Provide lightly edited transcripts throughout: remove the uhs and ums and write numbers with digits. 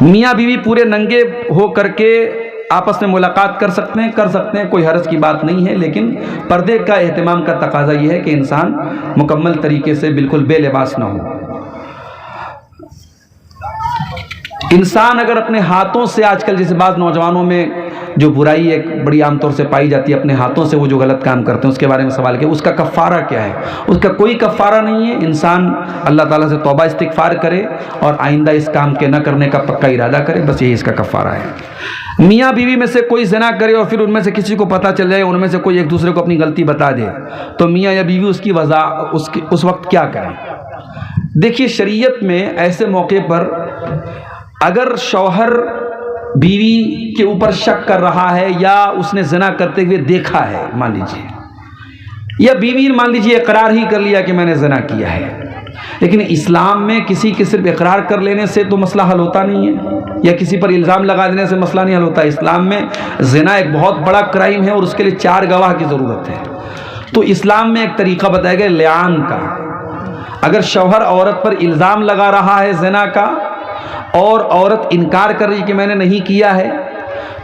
میاں بیوی پورے ننگے ہو کر کے آپس میں ملاقات کر سکتے ہیں، کوئی حرج کی بات نہیں ہے، لیکن پردے کا اہتمام کا تقاضا یہ ہے کہ انسان مکمل طریقے سے بالکل بے لباس نہ ہو۔ انسان اگر اپنے ہاتھوں سے، آج کل جیسے بعض نوجوانوں میں جو برائی ایک بڑی عام طور سے پائی جاتی ہے، اپنے ہاتھوں سے وہ جو غلط کام کرتے ہیں اس کے بارے میں سوال کیا، اس کا کفارہ کیا ہے؟ اس کا کوئی کفارہ نہیں ہے۔ انسان اللہ تعالیٰ سے توبہ استغفار کرے اور آئندہ اس کام کے نہ کرنے کا پکا ارادہ کرے، بس یہی اس کا کفارہ ہے۔ میاں بیوی میں سے کوئی زنا کرے اور پھر ان میں سے کسی کو پتہ چل جائے، ان میں سے کوئی ایک دوسرے کو اپنی غلطی بتا دے، تو میاں یا بیوی اس کی اس وقت کیا کریں؟ دیکھیے، شریعت میں ایسے موقع پر اگر شوہر بیوی کے اوپر شک کر رہا ہے یا اس نے زنا کرتے ہوئے دیکھا ہے مان لیجیے، یا بیوی مان لیجیے اقرار ہی کر لیا کہ میں نے زنا کیا ہے، لیکن اسلام میں کسی کے صرف اقرار کر لینے سے تو مسئلہ حل ہوتا نہیں ہے، یا کسی پر الزام لگا دینے سے مسئلہ نہیں حل ہوتا ہے۔ اسلام میں زنا ایک بہت بڑا کرائم ہے اور اس کے لیے 4 گواہ کی ضرورت ہے۔ تو اسلام میں ایک طریقہ بتایا گیا لعان کا۔ اگر شوہر عورت پر الزام لگا رہا ہے زنا کا اور عورت انکار کر رہی کہ میں نے نہیں کیا ہے،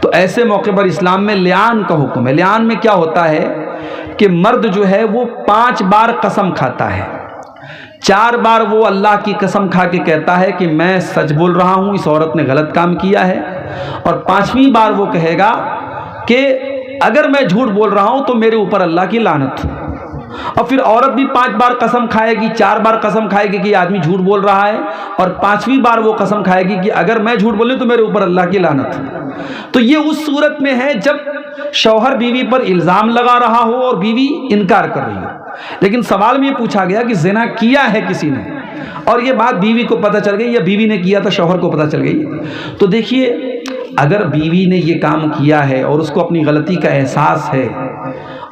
تو ایسے موقع پر اسلام میں لعان کا حکم ہے۔ لعان میں کیا ہوتا ہے کہ مرد جو ہے وہ 5 بار قسم کھاتا ہے، 4 بار وہ اللہ کی قسم کھا کے کہتا ہے کہ میں سچ بول رہا ہوں، اس عورت نے غلط کام کیا ہے، اور 5ویں بار وہ کہے گا کہ اگر میں جھوٹ بول رہا ہوں تو میرے اوپر اللہ کی لعنت ہو۔ اور پھر عورت بھی 5 بار قسم کھائے گی، 4 بار قسم کھائے گی کہ یہ آدمی جھوٹ بول رہا ہے، اور 5ویں بار وہ قسم کھائے گی کہ اگر میں جھوٹ بول رہی ہوں تو میرے اوپر اللہ کی لعنت ہو۔ تو یہ اس صورت میں ہے جب شوہر بیوی پر الزام لگا رہا ہو اور بیوی انکار کر رہی ہو۔ لیکن سوال میں یہ پوچھا گیا کہ زنا کیا ہے کسی نے، اور یہ بات بیوی کو پتہ چل گئی یا بیوی نے کیا تو شوہر کو پتہ چل گئی، تو دیکھیے اگر بیوی نے یہ کام کیا ہے اور اس کو اپنی غلطی کا احساس ہے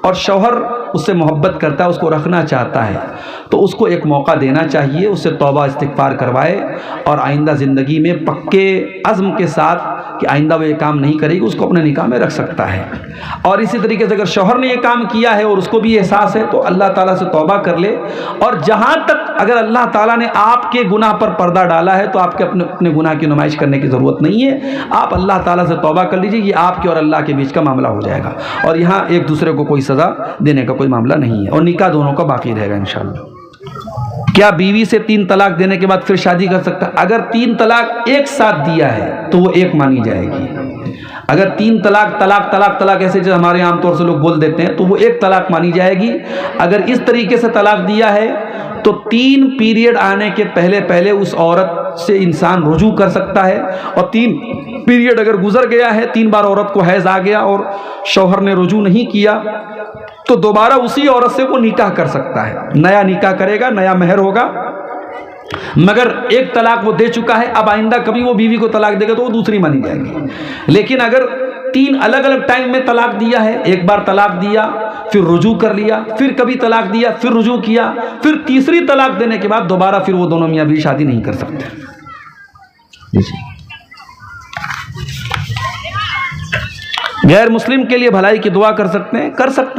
اور شوہر اس سے محبت کرتا ہے، اس کو رکھنا چاہتا ہے، تو اس کو ایک موقع دینا چاہیے، اس سے توبہ استغفار کروائے اور آئندہ زندگی میں پکے عزم کے ساتھ کہ آئندہ وہ یہ کام نہیں کرے گی، اس کو اپنے نکاح میں رکھ سکتا ہے۔ اور اسی طریقے سے اگر شوہر نے یہ کام کیا ہے اور اس کو بھی احساس ہے تو اللہ تعالیٰ سے توبہ کر لے، اور جہاں تک اگر اللہ تعالیٰ نے آپ کے گناہ پر پردہ ڈالا ہے تو آپ کے اپنے گناہ کی نمائش کرنے کی ضرورت نہیں ہے، آپ اللہ تعالیٰ سے توبہ کر لیجیے، یہ آپ کے اور اللہ کے بیچ کا معاملہ ہو جائے گا، اور یہاں ایک دوسرے کو کوئی سزا دینے کا کوئی معاملہ نہیں ہے، اور نکاح دونوں کا باقی رہے گا انشاءاللہ۔ کیا بیوی سے 3 طلاق دینے کے بعد پھر شادی کر سکتا؟ اگر 3 طلاق ایک ساتھ دیا ہے تو وہ ایک مانی جائے گی۔ اگر 3 طلاق ایسے جو ہمارے عام طور سے لوگ بول دیتے ہیں تو وہ ایک طلاق مانی جائے گی۔ اگر اس طریقے سے طلاق دیا ہے تو 3 پیریڈ آنے کے پہلے اس عورت سے انسان رجوع کر سکتا ہے، اور 3 پیریڈ اگر گزر گیا ہے، 3 بار عورت کو حیض آ گیا اور شوہر نے رجوع نہیں کیا، تو دوبارہ اسی عورت سے وہ نکاح کر سکتا ہے، نیا نکاح کرے گا، نیا مہر ہوگا، مگر ایک طلاق وہ دے چکا ہے، اب آئندہ کبھی وہ بیوی کو طلاق دے گا تو وہ دوسری مانی جائے گی۔ لیکن اگر 3 الگ الگ ٹائم میں طلاق دیا ہے، ایک بار طلاق دیا پھر رجوع کر لیا، پھر کبھی طلاق دیا پھر رجوع کیا، پھر تیسری طلاق دینے کے بعد دوبارہ پھر وہ دونوں میاں بیوی شادی نہیں کر سکتے۔ غیر مسلم کے لیے بھلائی کی دعا کر سکتے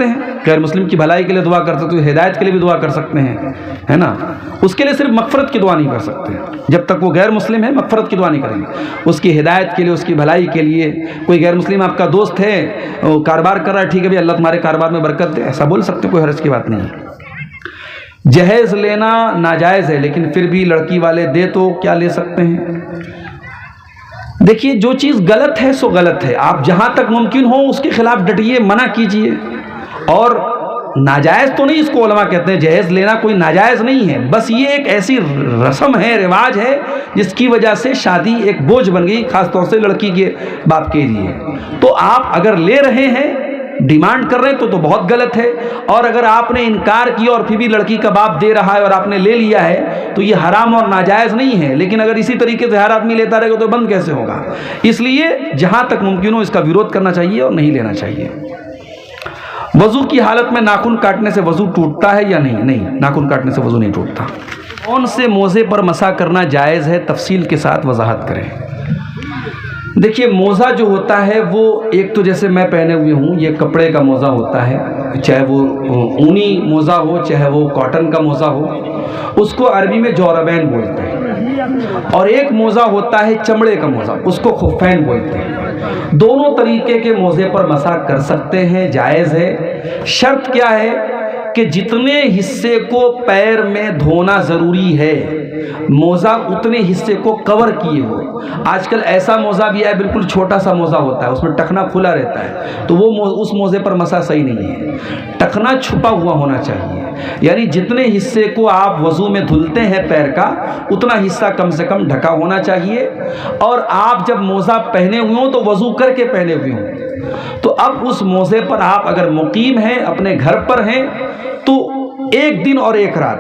ہیں، غیر مسلم کی بھلائی کے لیے دعا کر سکتے ہیں، ہدایت کے لیے بھی دعا کر سکتے ہیں، ہے نا۔ اس کے لیے صرف مغفرت کی دعا نہیں کر سکتے، جب تک وہ غیر مسلم ہے مغفرت کی دعا نہیں کریں گے، اس کی ہدایت کے لیے، اس کی بھلائی کے لیے۔ کوئی غیر مسلم آپ کا دوست ہے، وہ کاروبار کر رہا ہے، ٹھیک ہے بھائی اللہ تمہارے کاروبار میں برکت دے، ایسا بول سکتے، کوئی حرج کی بات نہیں ہے۔ جہیز لینا ناجائز ہے، لیکن پھر بھی لڑکی والے دے تو کیا لے سکتے ہیں؟ دیکھیے جو چیز غلط ہے سو غلط ہے، آپ جہاں تک ممکن ہو اس کے خلاف ڈٹیے، منع کیجیے، اور ناجائز تو نہیں اس کو علماء کہتے ہیں، جہیز لینا کوئی ناجائز نہیں ہے، بس یہ ایک ایسی رسم ہے، رواج ہے، جس کی وجہ سے شادی ایک بوجھ بن گئی، خاص طور سے لڑکی کے باپ کے لیے۔ تو آپ اگر لے رہے ہیں، ڈیمانڈ کر رہے ہیں تو بہت غلط ہے، اور اگر آپ نے انکار کیا اور پھر بھی لڑکی کا باپ دے رہا ہے اور آپ نے لے لیا ہے تو یہ حرام اور ناجائز نہیں ہے، لیکن اگر اسی طریقے سے ہر آدمی لیتا رہے گا تو بند کیسے ہوگا؟ اس لیے جہاں تک ممکن ہو اس کا ویرودھ کرنا چاہیے اور نہیں لینا چاہیے۔ وضو کی حالت میں ناخن کاٹنے سے وضو ٹوٹتا ہے یا نہیں؟ نہیں، ناخن کاٹنے سے وضو نہیں ٹوٹتا۔ کون سے موزے پر مسح کرنا جائز ہے؟ تفصیل کے ساتھ وضاحت کریں۔ دیکھیے موزہ جو ہوتا ہے وہ ایک تو جیسے میں پہنے ہوئے ہوں، یہ کپڑے کا موزہ ہوتا ہے، چاہے وہ اونی موزہ ہو چاہے وہ کاٹن کا موزہ ہو، اس کو عربی میں جوربین بولتے ہیں۔ اور ایک موزہ ہوتا ہے چمڑے کا موزہ، اس کو خفین بولتے ہیں۔ دونوں طریقے کے موزے پر مسح کر سکتے ہیں، جائز ہے۔ شرط کیا ہے کہ جتنے حصے کو پیر میں دھونا ضروری ہے موزہ اتنے حصے کو کور کیے ہو۔ آج کل ایسا موزہ بھی ہے بالکل چھوٹا سا موزہ ہوتا ہے، اس میں ٹخنا کھلا رہتا ہے، تو وہ اس موزے پر مسح صحیح نہیں ہے۔ ٹخنا چھپا ہوا ہونا چاہیے، یعنی جتنے حصے کو آپ وضو میں دھلتے ہیں پیر کا اتنا حصہ کم سے کم ڈھکا ہونا چاہیے۔ اور آپ جب موزہ پہنے ہوئے ہوں تو وضو کر کے پہنے ہوئے ہوں، تو اب اس موزے پر آپ اگر مقیم ہیں، اپنے گھر پر ہیں، تو ایک دن اور ایک رات،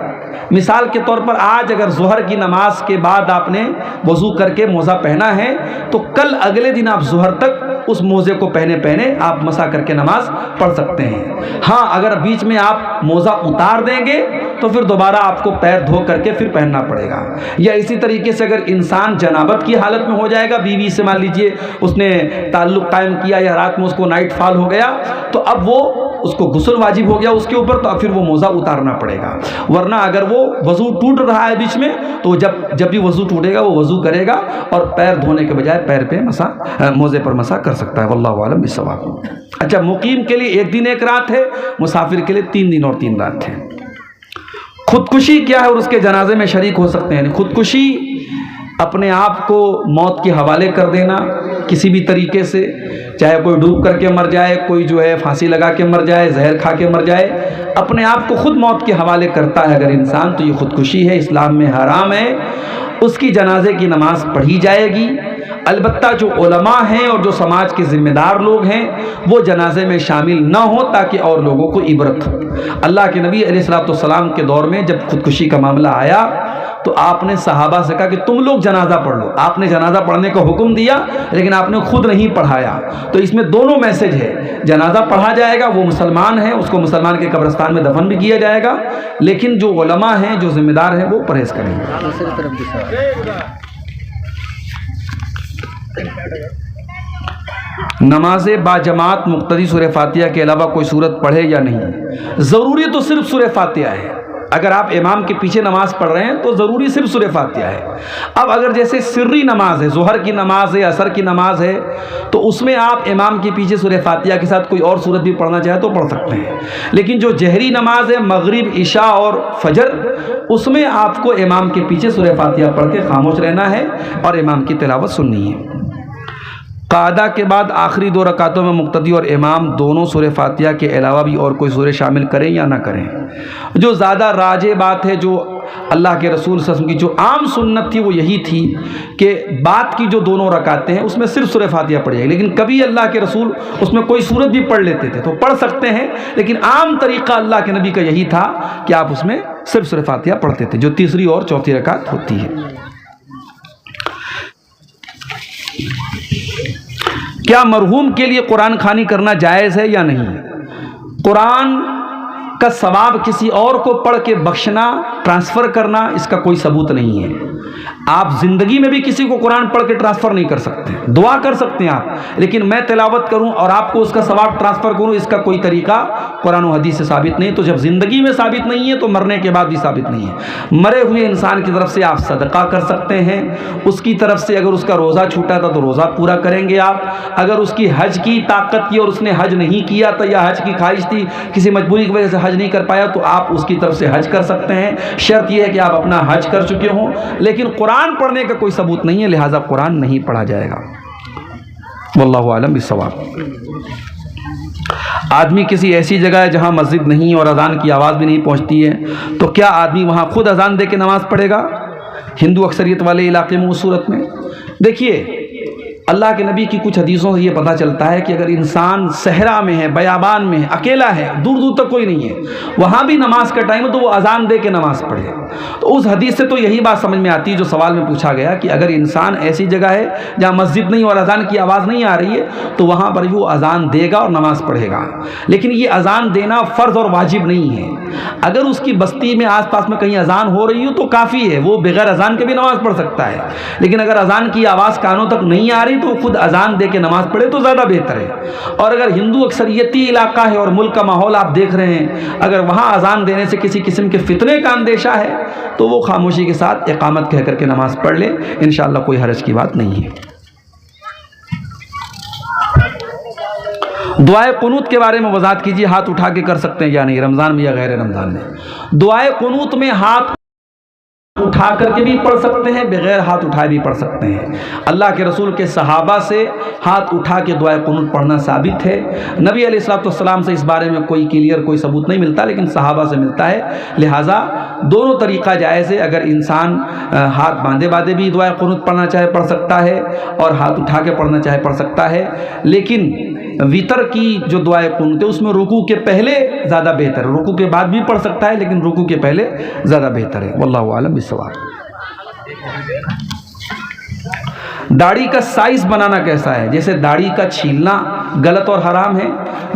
مثال کے طور پر آج اگر ظہر کی نماز کے بعد آپ نے وضو کر کے موزہ پہنا ہے تو کل اگلے دن آپ ظہر تک اس موزے کو پہنے آپ مسح کر کے نماز پڑھ سکتے ہیں۔ ہاں اگر بیچ میں آپ موزہ اتار دیں گے تو پھر دوبارہ آپ کو پیر دھو کر کے پھر پہننا پڑے گا۔ یا اسی طریقے سے اگر انسان جنابت کی حالت میں ہو جائے گا، بیوی سے مان لیجئے اس نے تعلق قائم کیا یا رات میں اس کو نائٹ فال ہو گیا، تو اب وہ اس کو غسل واجب ہو گیا اس کے اوپر، تو اب پھر وہ موزہ اتارنا پڑے گا۔ ورنہ اگر وہ وضو ٹوٹ رہا ہے بیچ میں تو جب بھی وضو ٹوٹے گا وہ وضو کرے گا اور پیر دھونے کے بجائے پیر پہ موزے پر مسح کر سکتا ہے۔ واللہ اعلم بالصواب۔ اچھا، مقیم کے لیے ایک دن ایک رات ہے، مسافر کے لیے 3 دن اور 3 رات ہے۔ خودکشی کیا ہے اور اس کے جنازے میں شریک ہو سکتے ہیں؟ خودکشی اپنے آپ کو موت کے حوالے کر دینا کسی بھی طریقے سے، چاہے کوئی ڈوب کر کے مر جائے، کوئی جو ہے پھانسی لگا کے مر جائے، زہر کھا کے مر جائے، اپنے آپ کو خود موت کے حوالے کرتا ہے اگر انسان، تو یہ خودکشی ہے، اسلام میں حرام ہے۔ اس کی جنازے کی نماز پڑھی جائے گی۔ البتہ جو علماء ہیں اور جو سماج کے ذمہ دار لوگ ہیں وہ جنازے میں شامل نہ ہوں تاکہ اور لوگوں کو عبرت ہو۔ اللہ کے نبی علیہ السلام کے دور میں جب خودکشی کا معاملہ آیا تو آپ نے صحابہ سے کہا کہ تم لوگ جنازہ پڑھ لو۔ آپ نے جنازہ پڑھنے کا حکم دیا لیکن آپ نے خود نہیں پڑھایا۔ تو اس میں دونوں میسج ہے، جنازہ پڑھا جائے گا، وہ مسلمان ہے، اس کو مسلمان کے قبرستان میں دفن بھی کیا جائے گا، لیکن جو علماء ہیں، جو ذمہ دار ہیں، وہ پرہیز کریں گے۔ نماز با جماعت مقتدی سورہ فاتحہ کے علاوہ کوئی سورت پڑھے یا نہیں؟ ضروری تو صرف سورہ فاتحہ ہے۔ اگر آپ امام کے پیچھے نماز پڑھ رہے ہیں تو ضروری صرف سورہ فاتحہ ہے۔ اب اگر جیسے سری نماز ہے، ظہر کی نماز ہے، عصر کی نماز ہے، تو اس میں آپ امام کے پیچھے سورہ فاتحہ کے ساتھ کوئی اور سورت بھی پڑھنا چاہے تو پڑھ سکتے ہیں۔ لیکن جو جہری نماز ہے، مغرب، عشاء اور فجر، اس میں آپ کو امام کے پیچھے سورہ فاتحہ پڑھ کے خاموش رہنا ہے اور امام کی تلاوت سننی ہے۔ قعدہ کے بعد آخری 2 رکعتوں میں مقتدی اور امام دونوں سورہ فاتحہ کے علاوہ بھی اور کوئی سورہ شامل کریں یا نہ کریں؟ جو زیادہ راجح بات ہے، جو اللہ کے رسول صلی اللہ علیہ وسلم کی جو عام سنت تھی وہ یہی تھی کہ بعد کی جو 2 رکعتیں ہیں اس میں صرف سورہ فاتحہ پڑھی جائے، لیکن کبھی اللہ کے رسول اس میں کوئی سورت بھی پڑھ لیتے تھے تو پڑھ سکتے ہیں، لیکن عام طریقہ اللہ کے نبی کا یہی تھا کہ آپ اس میں صرف سورہ فاتحہ پڑھتے تھے، جو تیسری اور چوتھی رکعت ہوتی ہے۔ کیا مرحوم کے لیے قرآن خوانی کرنا جائز ہے یا نہیں؟ قرآن کا ثواب کسی اور کو پڑھ کے بخشنا، ٹرانسفر کرنا، اس کا کوئی ثبوت نہیں ہے۔ آپ زندگی میں بھی کسی کو قرآن پڑھ کے ٹرانسفر نہیں کر سکتے، دعا کر سکتے ہیں آپ، لیکن میں تلاوت کروں اور آپ کو اس کا ثواب ٹرانسفر کروں، اس کا کوئی طریقہ قرآن و حدیث سے ثابت نہیں۔ تو جب زندگی میں ثابت نہیں ہے تو مرنے کے بعد بھی ثابت نہیں ہے۔ مرے ہوئے انسان کی طرف سے آپ صدقہ کر سکتے ہیں، اس کی طرف سے اگر اس کا روزہ چھوٹا تھا تو روزہ پورا کریں گے آپ، اگر اس کی حج کی طاقت تھی اور اس نے حج نہیں کیا تھا یا حج کی خواہش تھی، کسی مجبوری کی وجہ سے حج نہیں کر پایا، تو آپ اس کی طرف سے حج کر سکتے ہیں، شرط یہ ہے کہ آپ اپنا حج کر چکے ہوں۔ لیکن قرآن پڑھنے کا کوئی ثبوت نہیں ہے، لہٰذا قرآن نہیں پڑھا جائے گا۔ واللہ اعلم بالصواب۔ آدمی کسی ایسی جگہ ہے جہاں مسجد نہیں اور اذان کی آواز بھی نہیں پہنچتی ہے تو کیا آدمی وہاں خود اذان دے کے نماز پڑھے گا؟ ہندو اکثریت والے علاقے میں اس صورت میں دیکھیے، اللہ کے نبی کی کچھ حدیثوں سے یہ پتہ چلتا ہے کہ اگر انسان صحرا میں ہے، بیابان میں ہے، اکیلا ہے، دور دور تک کوئی نہیں ہے، وہاں بھی نماز کا ٹائم ہے تو وہ اذان دے کے نماز پڑھے۔ تو اس حدیث سے تو یہی بات سمجھ میں آتی ہے جو سوال میں پوچھا گیا کہ اگر انسان ایسی جگہ ہے جہاں مسجد نہیں اور اذان کی آواز نہیں آ رہی ہے تو وہاں پر وہ اذان دے گا اور نماز پڑھے گا، لیکن یہ اذان دینا فرض اور واجب نہیں ہے۔ اگر اس کی بستی میں آس پاس میں کہیں اذان ہو رہی ہو تو کافی ہے، وہ بغیر اذان کے بھی نماز پڑھ سکتا ہے، لیکن اگر اذان کی آواز کانوں تک نہیں آ رہی نہیں تو خود اذان دے کے نماز پڑھے تو زیادہ بہتر ہے. اور اگر ہندو اکثریتی علاقہ ہے اور ملک کا ماحول آپ دیکھ رہے ہیں، اگر وہاں اذان دینے سے کسی قسم کے فتنے کا اندیشہ ہے تو وہ خاموشی کے ساتھ اقامت کہہ کر کے نماز پڑھ لے، انشاءاللہ کوئی حرج کی بات نہیں ہے. دعائے قنوت کے بارے میں وضاحت کیجیے. ہاتھ اٹھا کے کر سکتے ہیں یا نہیں، رمضان میں یا غیر رمضان میں؟ دعائے قنوت میں ہاتھ اٹھا کر کے بھی پڑھ سکتے ہیں، بغیر ہاتھ اٹھائے بھی پڑھ سکتے ہیں. اللہ کے رسول کے صحابہ سے ہاتھ اٹھا کے دعائے قنوت پڑھنا ثابت ہے. نبی علیہ السلام سے اس بارے میں کوئی کلیئر کوئی ثبوت نہیں ملتا، لیکن صحابہ سے ملتا ہے. لہٰذا دونوں طریقہ جائز ہے. اگر انسان ہاتھ باندھے بھی دعائے قنوت پڑھنا چاہے پڑھ سکتا ہے، اور ہاتھ اٹھا کے پڑھنا چاہے پڑھ سکتا ہے. لیکن وطر کی جو دعائے قنوت ہے اس میں رکوع کے پہلے زیادہ بہتر ہے. رکوع کے بعد بھی پڑھ سکتا ہے، لیکن رکوع کے پہلے زیادہ بہتر ہے. واللہ اعلم بالصواب. داڑھی کا سائز بنانا کیسا ہے؟ جیسے داڑھی کا چھیلنا غلط اور حرام ہے،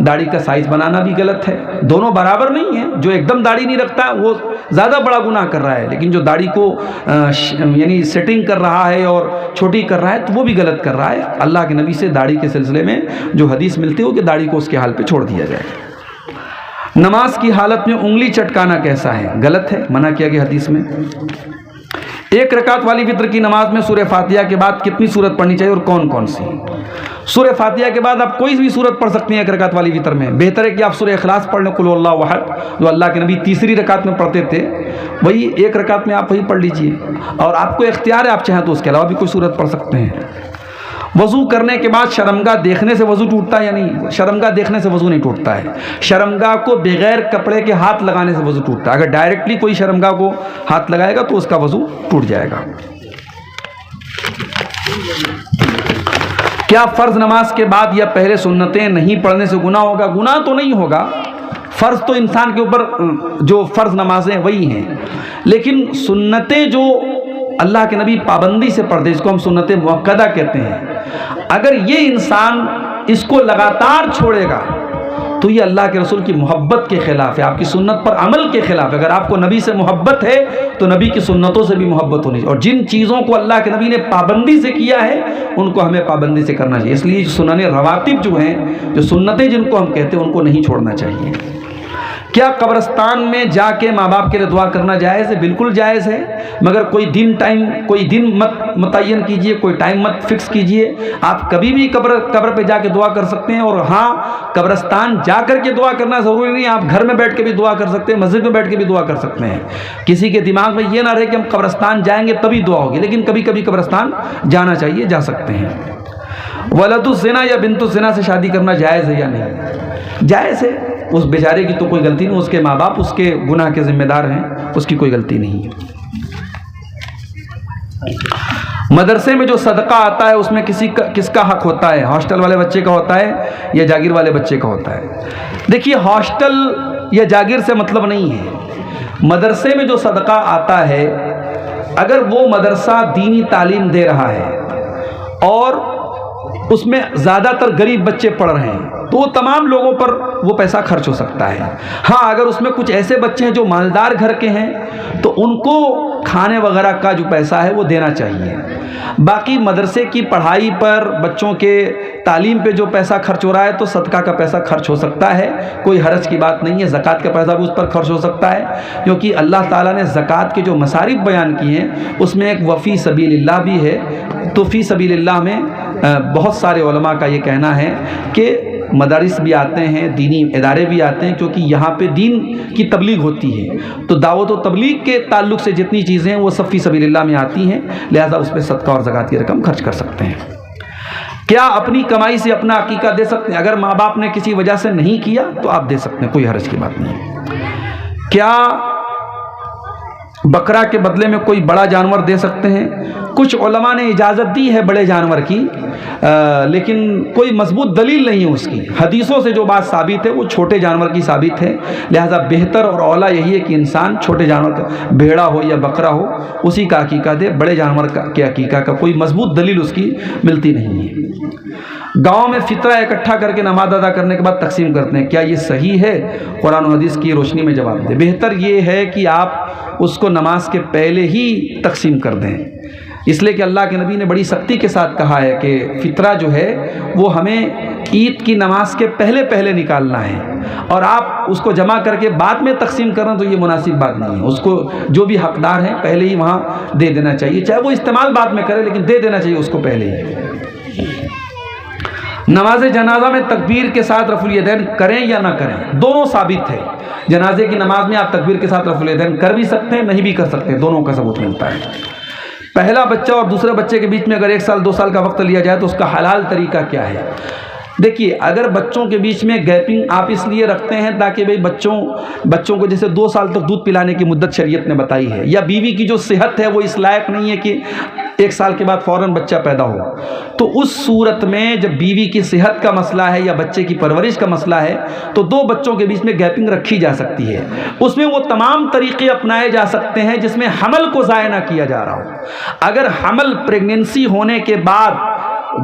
داڑھی کا سائز بنانا بھی غلط ہے. دونوں برابر نہیں ہیں. جو ایک دم داڑھی نہیں رکھتا ہے وہ زیادہ بڑا گناہ کر رہا ہے، لیکن جو داڑھی کو یعنی سیٹنگ کر رہا ہے اور چھوٹی کر رہا ہے تو وہ بھی غلط کر رہا ہے. اللہ کے نبی سے داڑھی کے سلسلے میں جو حدیث ملتی ہو کہ داڑھی کو اس کے حال پہ چھوڑ دیا جائے. نماز کی حالت میں انگلی چٹکانا کیسا ہے؟ غلط ہے، منع کیا گیا حدیث میں. ایک رکعت والی وتر کی نماز میں سورہ فاتحہ کے بعد کتنی سورت پڑھنی چاہیے اور کون کون سی؟ سورہ فاتحہ کے بعد آپ کوئی بھی سورت پڑھ سکتے ہیں. ایک رکعت والی وتر میں بہتر ہے کہ آپ سورہ اخلاص پڑھ لیں، قل هو اللہ احد، جو اللہ کے نبی تیسری رکعت میں پڑھتے تھے، وہی ایک رکعت میں آپ وہی پڑھ لیجئے. اور آپ کو اختیار ہے، آپ چاہیں تو اس کے علاوہ بھی کوئی سورت پڑھ سکتے ہیں. وضو کرنے کے بعد شرمگاہ دیکھنے سے وضو ٹوٹتا ہے یا نہیں؟ شرمگاہ دیکھنے سے وضو نہیں ٹوٹتا ہے. شرمگاہ کو بغیر کپڑے کے ہاتھ لگانے سے وضو ٹوٹتا ہے. اگر ڈائریکٹلی کوئی شرمگاہ کو ہاتھ لگائے گا تو اس کا وضو ٹوٹ جائے گا. کیا فرض نماز کے بعد یا پہلے سنتیں نہیں پڑھنے سے گناہ ہوگا؟ گناہ تو نہیں ہوگا. فرض تو انسان کے اوپر جو فرض نمازیں وہی ہیں، لیکن سنتیں جو اللہ کے نبی پابندی سے پڑھتے، جس کو ہم سنت مؤکدہ کہتے ہیں، اگر یہ انسان اس کو لگاتار چھوڑے گا تو یہ اللہ کے رسول کی محبت کے خلاف ہے، آپ کی سنت پر عمل کے خلاف ہے. اگر آپ کو نبی سے محبت ہے تو نبی کی سنتوں سے بھی محبت ہونی چاہیے. اور جن چیزوں کو اللہ کے نبی نے پابندی سے کیا ہے ان کو ہمیں پابندی سے کرنا چاہیے. اس لیے سنن رواتب جو ہیں، جو سنتیں جن کو ہم کہتے ہیں، ان کو نہیں چھوڑنا چاہیے. کیا قبرستان میں جا کے ماں باپ کے لیے دعا کرنا جائز ہے؟ بالکل جائز ہے، مگر کوئی دن مت متعین کیجئے، کوئی ٹائم مت فکس کیجئے. آپ کبھی بھی قبر پہ جا کے دعا کر سکتے ہیں. اور ہاں، قبرستان جا کر کے دعا کرنا ضروری نہیں، آپ گھر میں بیٹھ کے بھی دعا کر سکتے ہیں، مسجد میں بیٹھ کے بھی دعا کر سکتے ہیں. کسی کے دماغ میں یہ نہ رہے کہ ہم قبرستان جائیں گے تبھی دعا ہوگی، لیکن کبھی کبھی قبرستان جانا چاہیے، جا سکتے ہیں. ولد الزنا یا بنت الزنا سے شادی کرنا جائز ہے یا نہیں؟ جائز ہے. اس بیچارے کی تو کوئی غلطی نہیں، اس کے ماں باپ اس کے گناہ کے ذمہ دار ہیں، اس کی کوئی غلطی نہیں ہے. مدرسے میں جو صدقہ آتا ہے اس میں کس کا حق ہوتا ہے؟ ہاسٹل والے بچے کا ہوتا ہے یا جاگیر والے بچے کا ہوتا ہے؟ دیکھیے، ہاسٹل یا جاگیر سے مطلب نہیں ہے. مدرسے میں جو صدقہ آتا ہے، اگر وہ مدرسہ دینی تعلیم دے رہا ہے اور اس میں زیادہ تر غریب بچے پڑھ رہے ہیں تو وہ تمام لوگوں پر وہ پیسہ خرچ ہو سکتا ہے. ہاں، اگر اس میں کچھ ایسے بچے ہیں جو مالدار گھر کے ہیں تو ان کو کھانے وغیرہ کا جو پیسہ ہے وہ دینا چاہیے. باقی مدرسے کی پڑھائی پر، بچوں کے تعلیم پہ جو پیسہ خرچ ہو رہا ہے تو صدقہ کا پیسہ خرچ ہو سکتا ہے، کوئی حرج کی بات نہیں ہے. زکوٰۃ کا پیسہ بھی اس پر خرچ ہو سکتا ہے، کیونکہ اللہ تعالیٰ نے زکوٰۃ کے جو مصارف بیان کیے ہیں اس میں ایک وفی سبیل اللہ بھی ہے. تو فی سبیل اللہ میں بہت سارے علماء کا یہ کہنا ہے کہ مدارس بھی آتے ہیں، دینی ادارے بھی آتے ہیں، کیونکہ یہاں پہ دین کی تبلیغ ہوتی ہے. تو دعوت و تبلیغ کے تعلق سے جتنی چیزیں ہیں وہ سب فی سبیل اللہ میں آتی ہیں، لہذا اس پہ صدقہ اور زکوٰۃ کی رقم خرچ کر سکتے ہیں. کیا اپنی کمائی سے اپنا عقیقہ دے سکتے ہیں؟ اگر ماں باپ نے کسی وجہ سے نہیں کیا تو آپ دے سکتے ہیں، کوئی حرج کی بات نہیں ہے. کیا بکرا کے بدلے میں کوئی بڑا جانور دے سکتے ہیں؟ کچھ علماء نے اجازت دی ہے بڑے جانور کی، لیکن کوئی مضبوط دلیل نہیں ہے اس کی. حدیثوں سے جو بات ثابت ہے وہ چھوٹے جانور کی ثابت ہے، لہذا بہتر اور اولیٰ یہی ہے کہ انسان چھوٹے جانور کا، بھیڑا ہو یا بکرا ہو، اسی کا عقیقہ دے. بڑے جانور کے عقیقہ کا کوئی مضبوط دلیل اس کی ملتی نہیں ہے. گاؤں میں فطرہ اکٹھا کر کے نماز ادا کرنے کے بعد تقسیم کرتے ہیں، کیا یہ صحیح ہے؟ قرآن و حدیث کی روشنی میں جواب دیں. بہتر یہ ہے کہ آپ اس کو نماز کے پہلے ہی تقسیم کر دیں. اس لیے کہ اللہ کے نبی نے بڑی سختی کے ساتھ کہا ہے کہ فطرہ جو ہے وہ ہمیں عید کی نماز کے پہلے پہلے نکالنا ہے، اور آپ اس کو جمع کر کے بعد میں تقسیم کرنا تو یہ مناسب بات نہیں ہے۔ اس کو جو بھی حقدار ہیں پہلے ہی وہاں دے دینا چاہیے، چاہے وہ استعمال بعد میں کرے لیکن دے دینا چاہیے اس کو پہلے ہی۔ نماز جنازہ میں تکبیر کے ساتھ رفع الیدین کریں یا نہ کریں، دونوں ثابت ہے۔ جنازے کی نماز میں آپ تکبیر کے ساتھ رفع الیدین کر بھی سکتے ہیں، نہیں بھی کر سکتے، دونوں کا ثبوت ملتا ہے۔ پہلا بچہ اور دوسرے بچے کے بیچ میں اگر 1 سال 2 سال کا وقت لیا جائے تو اس کا حلال طریقہ کیا ہے؟ دیکھیے، اگر بچوں کے بیچ میں گیپنگ آپ اس لیے رکھتے ہیں تاکہ بھئی بچوں کو جیسے 2 سال تک دودھ پلانے کی مدت شریعت نے بتائی ہے، یا بیوی کی جو صحت ہے وہ اس لائق نہیں ہے کہ 1 سال کے بعد فوراً بچہ پیدا ہو، تو اس صورت میں جب بیوی کی صحت کا مسئلہ ہے یا بچے کی پرورش کا مسئلہ ہے تو 2 بچوں کے بیچ میں گیپنگ رکھی جا سکتی ہے۔ اس میں وہ تمام طریقے اپنائے جا سکتے ہیں جس میں حمل کو ضائع نہ کیا جا رہا ہو۔ اگر حمل پریگننسی ہونے کے بعد،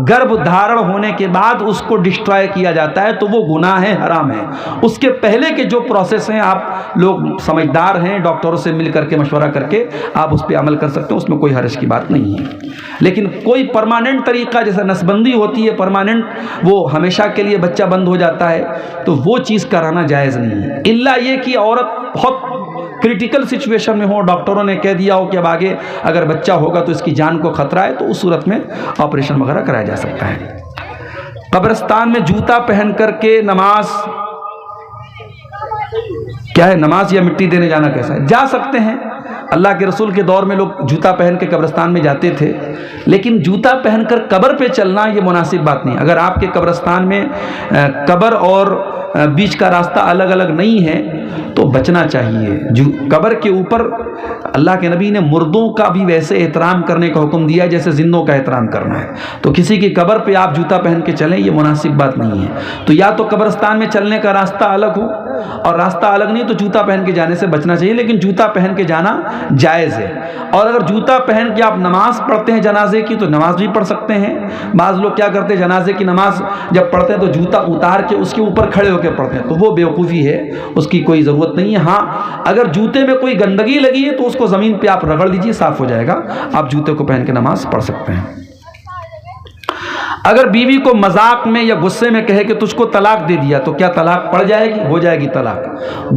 گربھ دھارن ہونے کے بعد اس کو ڈسٹرائے کیا جاتا ہے تو وہ گناہ ہے، حرام ہے۔ اس کے پہلے کے جو پروسیس ہیں، آپ لوگ سمجھدار ہیں، ڈاکٹروں سے مل کر کے مشورہ کر کے آپ اس پہ عمل کر سکتے ہیں، اس میں کوئی حرج کی بات نہیں ہے۔ لیکن کوئی پرماننٹ طریقہ جیسے نسبندی ہوتی ہے پرماننٹ، وہ ہمیشہ کے لیے بچہ بند ہو جاتا ہے، تو وہ چیز کرانا جائز نہیں ہے، الا یہ کہ عورت بہت کریٹیکل سچویشن میں ہو، ڈاکٹروں نے کہہ دیا ہو کہ اب آگے اگر بچہ ہوگا تو اس کی جان کو خطرہ ہے، تو اس صورت میں آپریشن وغیرہ کرایا جا سکتا ہے۔ قبرستان میں جوتا پہن کر کے نماز کیا ہے؟ نماز یا مٹی دینے جانا کیسا ہے؟ جا سکتے ہیں، اللہ کے رسول کے دور میں لوگ جوتا پہن کے قبرستان میں جاتے تھے، لیکن جوتا پہن کر قبر پہ چلنا یہ مناسب بات نہیں۔ اگر آپ کے قبرستان میں قبر اور بیچ کا راستہ الگ الگ نہیں ہے تو بچنا چاہیے۔ جو قبر کے اوپر اللہ کے نبی نے مردوں کا بھی ویسے احترام کرنے کا حکم دیا ہے جیسے زندوں کا احترام کرنا ہے، تو کسی کی قبر پہ آپ جوتا پہن کے چلیں یہ مناسب بات نہیں ہے۔ تو یا تو قبرستان میں چلنے کا راستہ الگ ہو، اور راستہ الگ نہیں تو جوتا پہن کے جانے سے بچنا چاہیے، لیکن جوتا پہن کے جانا جائز ہے۔ اور اگر جوتا پہن کے آپ نماز پڑھتے ہیں جنازے کی تو نماز بھی پڑھ سکتے ہیں۔ بعض لوگ کیا کرتے ہیں، جنازے کی نماز جب پڑھتے ہیں تو جوتا اتار کے اس کے اوپر کھڑے ہو کے پڑھتے ہیں، تو وہ بیوقوفی ہے، اس کی کوئی ضرورت نہیں ہے۔ ہاں، اگر جوتے میں کوئی گندگی لگی ہے تو اس کو زمین پہ آپ رگڑ دیجیے، صاف ہو جائے گا، آپ جوتے کو پہن کے نماز پڑھ سکتے ہیں۔ اگر بیوی کو مذاق میں یا غصے میں کہے کہ تجھ کو طلاق دے دیا تو کیا طلاق پڑ جائے گی؟ ہو جائے گی طلاق۔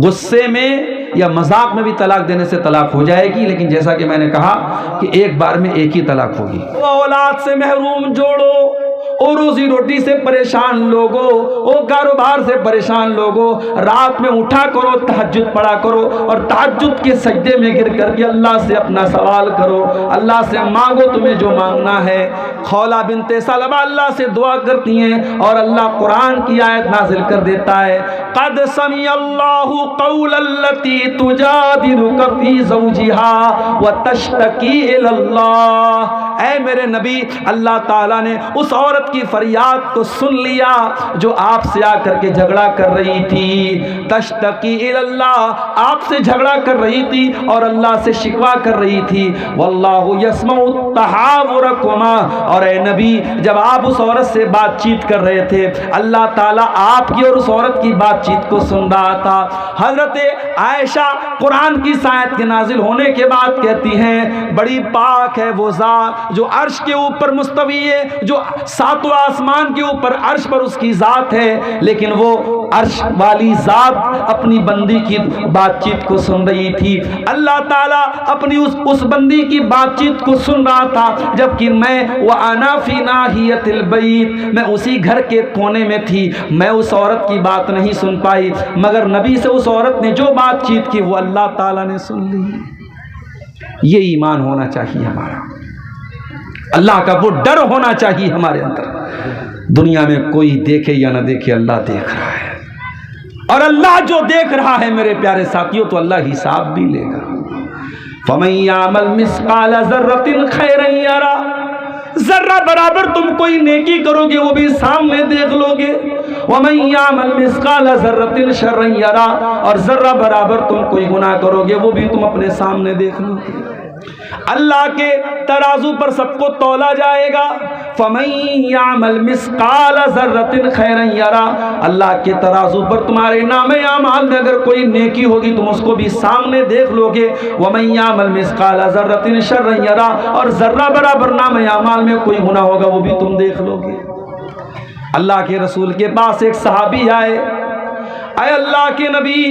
غصے میں یا مذاق میں بھی طلاق دینے سے طلاق ہو جائے گی، لیکن جیسا کہ میں نے کہا کہ ایک بار میں ایک ہی طلاق ہوگی۔ اولاد سے محروم جوڑو، اور روزی روٹی سے پریشان لوگوں، اور کاروبار سے پریشان لوگوں، رات میں اٹھا کرو، تہجد پڑھا کرو، اور تہجد کے سجدے میں گر کر کے اللہ سے اپنا سوال کرو، اللہ سے مانگو تمہیں جو مانگنا ہے۔ خولہ بنت ثعلبہ اللہ سے دعا کرتی ہیں اور اللہ قرآن کی آیت نازل کر دیتا ہے، قد سمع اللہ قول التی تجادلک فی زوجہا وتشتکی الی اللہ۔ اے میرے نبی، اللہ تعالیٰ نے اس عورت کی فریاد کو سن لیا جو آپ سے آ کر کے جھگڑا کر رہی تھی، تشتکی الی اللہ، آپ سے جھگڑا کر رہی تھی اور اللہ سے شکوہ کر رہی تھی، واللہ یسمع تحاورکما، اور اے نبی جب آپ اس عورت سے بات چیت کر رہے تھے اللہ تعالیٰ آپ کی اور اس عورت کی بات چیت کو سن رہا تھا۔ حضرت عائشہ قرآن کی آیت کے نازل ہونے کے بعد کہتی ہیں، بڑی پاک ہے وہ ذات جو عرش کے اوپر مستوی ہے، جو 7 آسمان کے اوپر عرش پر اس کی ذات ہے، لیکن وہ عرش والی ذات اپنی بندی کی بات چیت کو سن رہی تھی۔ اللہ تعالیٰ اپنی اس بندی کی بات چیت کو سن رہا تھا، جبکہ میں وَأَنَا فِي نَاحِيَةِ الْبَيْتِ، میں اسی گھر کے کونے میں تھی، میں اس عورت کی بات نہیں سن پائی، مگر نبی سے اس عورت نے جو بات چیت کی وہ اللہ تعالیٰ نے سن لی۔ یہ ایمان ہونا چاہیے ہمارا، اللہ کا وہ ڈر ہونا چاہیے ہمارے اندر۔ دنیا میں کوئی دیکھے یا نہ دیکھے، اللہ دیکھ رہا ہے، اور اللہ جو دیکھ رہا ہے میرے پیارے ساتھیوں تو اللہ حساب بھی لے گا۔ فَمَن يَعْمَلْ مِثْقَالَ ذَرَّةٍ خَيْرًا يَرَهُ، ذرہ برابر تم کوئی نیکی کرو گے وہ بھی سامنے دیکھ لو گے، وَمَن يَعْمَلْ مِثْقَالَ ذَرَّةٍ شَرًّا يَرَهُ، اور ذرہ برابر تم کوئی گناہ کرو گے وہ بھی تم اپنے سامنے دیکھ لو گے۔ اللہ کے ترازو پر سب کو تولا جائے گا. فَمَن يَعْمَلْ مِثْقَالَ ذَرَّةٍ خَيْرًا يَرَهُ. اللہ کے ترازو پر تمہارے نام اعمال میں اگر کوئی نیکی ہوگی تم اس کو بھی سامنے دیکھ لو گے. وَمَن يَعْمَلْ مِثْقَالَ ذَرَّةٍ شَرًّا يَرَهُ. اور ذرہ برابر نام اعمال میں کوئی گناہ ہوگا وہ بھی تم دیکھ لو گے. اللہ کے رسول کے پاس ایک صحابی آئے. اے اللہ کے نبی،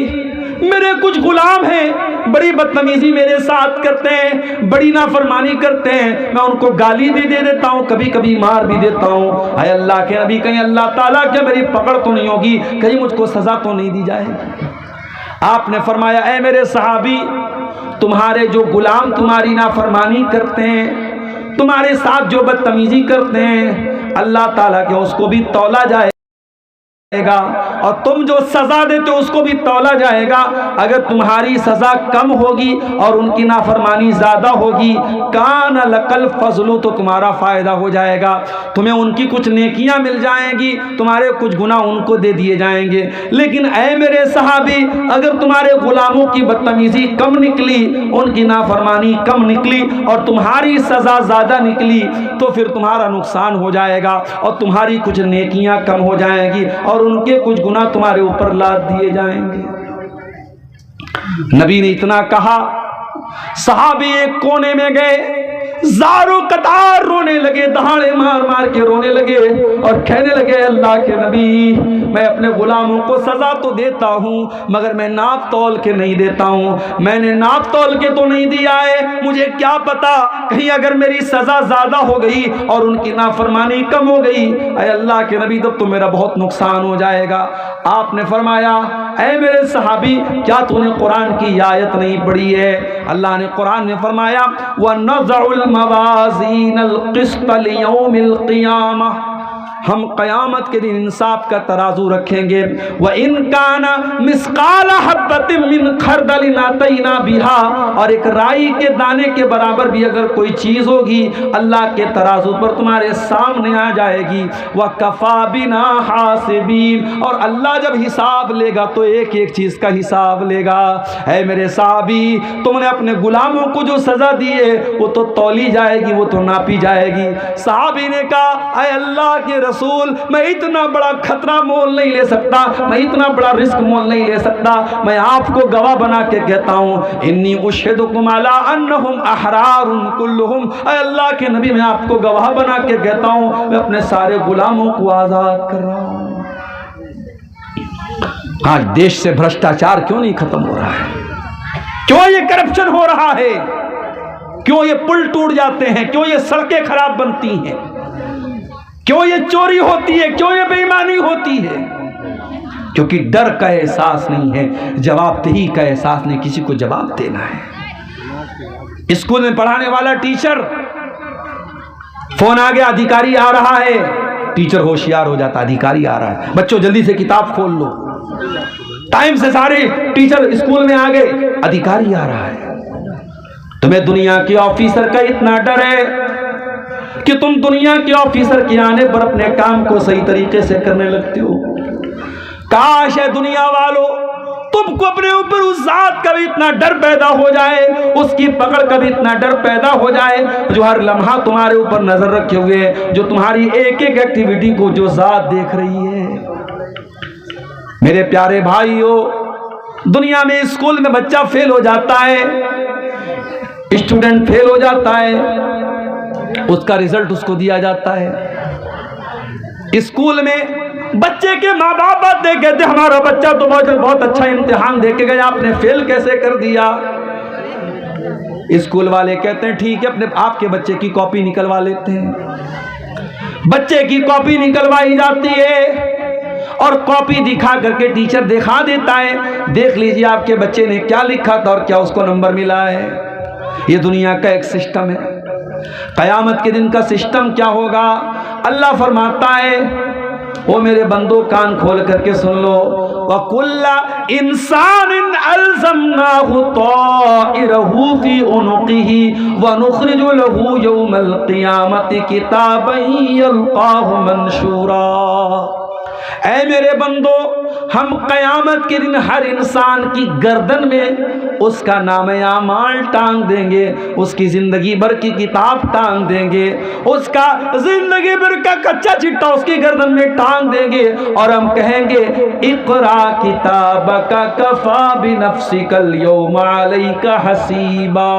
میرے کچھ غلام ہیں، بڑی بدتمیزی میرے ساتھ کرتے ہیں، بڑی نافرمانی کرتے ہیں، میں ان کو گالی بھی دے دیتا ہوں، کبھی کبھی مار بھی دیتا ہوں. اے اللہ کے نبی، کہیں اللہ تعالیٰ کے میری پکڑ تو نہیں ہوگی، کہیں مجھ کو سزا تو نہیں دی جائے گی؟ آپ نے فرمایا اے میرے صحابی، تمہارے جو غلام تمہاری نافرمانی کرتے ہیں، تمہارے ساتھ جو بدتمیزی کرتے ہیں، اللہ تعالیٰ کے اس کو بھی تولا جائے گا، اور تم جو سزا دیتے ہو اس کو بھی تولا جائے گا. اگر تمہاری سزا کم ہوگی اور ان کی نافرمانی زیادہ ہوگی، کان لکل فضل، تو تمہارا فائدہ ہو جائے گا، تمہیں ان کی کچھ نیکیاں مل جائیں گی، تمہارے کچھ گناہ ان کو دے دیے جائیں گے. لیکن اے میرے صحابی، اگر تمہارے غلاموں کی بدتمیزی کم نکلی، ان کی نافرمانی کم نکلی اور تمہاری سزا زیادہ نکلی، تو پھر تمہارا نقصان ہو جائے گا اور تمہاری کچھ نیکیاں کم ہو جائیں گی اور ان کے کچھ گناہ تمہارے اوپر لاد دیے جائیں گے. نبی نے اتنا کہا، صحابی ایک کونے میں گئے، زاروں قطار رونے لگے، دہاڑے مار مار کے رونے لگے اور کہنے لگے اللہ کے نبی، میں اپنے غلاموں کو سزا تو دیتا ہوں مگر میں ناپ تول کے نہیں دیتا ہوں. میں نے ناپ تول کے تو نہیں دیا ہے، مجھے کیا پتا کہیں اگر میری سزا زیادہ ہو گئی اور ان کی نافرمانی کم ہو گئی، اے اللہ کے نبی تب تو میرا بہت نقصان ہو جائے گا. آپ نے فرمایا اے میرے صحابی، کیا تو نے قرآن کی آیت نہیں پڑھی ہے؟ اللہ نے قرآن میں فرمایا وَنَضَعُ الْمَوَازِينَ الْقِسْطَ لِيَوْمِ الْقِيَامَةِ، ہم قیامت کے دن انصاف کا ترازو رکھیں گے. وَإِن كَانَ مِثْقَالَ حَبَّةٍ مِّنْ خَرْدَلٍ أَتَيْنَا بِهَا، اور ایک رائی کے دانے کے برابر بھی اگر کوئی چیز ہوگی اللہ کے ترازو پر تمہارے سامنے آ جائے گی. وَكَفَى بِنَا حَاسِبِينَ، اور اللہ جب حساب لے گا تو ایک ایک چیز کا حساب لے گا. اے میرے صحابی، تم نے اپنے غلاموں کو جو سزا دی ہے وہ تو تولی جائے گی، وہ تو ناپی جائے گی. صحابی نے کہا اے اللہ کے رسول، میں اتنا بڑا خطرہ مول نہیں لے سکتا، میں اتنا بڑا رسک مول نہیں لے سکتا، میں آپ کو گواہ بنا کے کہتا ہوں انی اشہدکم علی انہم احرار کلہم. اے اللہ کے نبی، میں آپ کو گواہ بنا کے کہتا ہوں میں اپنے سارے غلاموں کو آزاد کر رہا ہوں. آج دیش سے بھرشٹاچار کیوں نہیں ختم ہو رہا ہے؟ کیوں یہ کرپشن ہو رہا ہے؟ کیوں یہ پل ٹوٹ جاتے ہیں؟ کیوں یہ سڑکیں خراب بنتی ہیں؟ کیوں یہ چوری ہوتی ہے؟ کیوں یہ بے ایمانی ہوتی ہے؟ کیونکہ ڈر کا احساس نہیں ہے، جواب دہی کا احساس نہیں، کسی کو جواب دینا ہے. اسکول میں پڑھانے والا ٹیچر، فون آ گیا ادھیکاری آ رہا ہے، ٹیچر ہوشیار ہو جاتا، ادھیکاری آ رہا ہے، بچوں جلدی سے کتاب کھول لو. ٹائم سے سارے ٹیچر اسکول میں آ گئے، ادھیکاری آ رہا ہے. تمہیں دنیا کے آفیسر کا اتنا ڈر ہے کہ تم دنیا کے آفیسر کے آنے پر اپنے کام کو صحیح طریقے سے کرنے لگتے ہو. کاش ہے دنیا والوں تم کو اپنے اوپر اس ذات کا بھی اتنا ڈر پیدا ہو جائے، اس کی پکڑ کا بھی اتنا ڈر پیدا ہو جائے جو ہر لمحہ تمہارے اوپر نظر رکھے ہوئے، جو تمہاری ایک ایک ایکٹیویٹی کو جو ذات دیکھ رہی ہے. میرے پیارے بھائیو، دنیا میں اسکول میں بچہ فیل ہو جاتا ہے، اسٹوڈنٹ فیل ہو جاتا ہے، اس کا رزلٹ اس کو دیا جاتا ہے. اسکول میں بچے کے ماں باپ بات دے کہتے ہمارا بچہ تو بہت اچھا امتحان دے کے گیا، آپ نے فیل کیسے کر دیا؟ اسکول والے کہتے ہیں ٹھیک ہے، اپنے آپ کے بچے کی کاپی نکلوا لیتے ہیں. بچے کی کاپی نکلوائی جاتی ہے اور کاپی دکھا کر کے ٹیچر دکھا دیتا ہے دیکھ لیجیے آپ کے بچے نے کیا لکھا تھا اور کیا اس کو نمبر ملا ہے. یہ دنیا کا ایک سسٹم ہے. قیامت کے دن کا سسٹم کیا ہوگا؟ اللہ فرماتا ہے وہ میرے بندو کان کھول کر کے سن لو، وَكُلَّ إِنسَانٍ أَلْزَمْنَاهُ طَائِرَهُ فِي عُنُقِهِ وَنُخْرِجُ لَهُ يَوْمَ الْقِيَامَةِ كِتَابًا يَلْقَاهُ مَنشُورًا. اے میرے بندو، ہم قیامت کے دن ہر انسان کی گردن میں اس کا نام اعمال ٹانگ دیں گے، اس کی زندگی بھر کی کتاب ٹانگ دیں گے، اس کا زندگی بھر کا کچا چٹا اس کی گردن میں ٹانگ دیں گے، اور ہم کہیں گے اقرا کتابک کفا بنفسک اليوم علیک حسیبا۔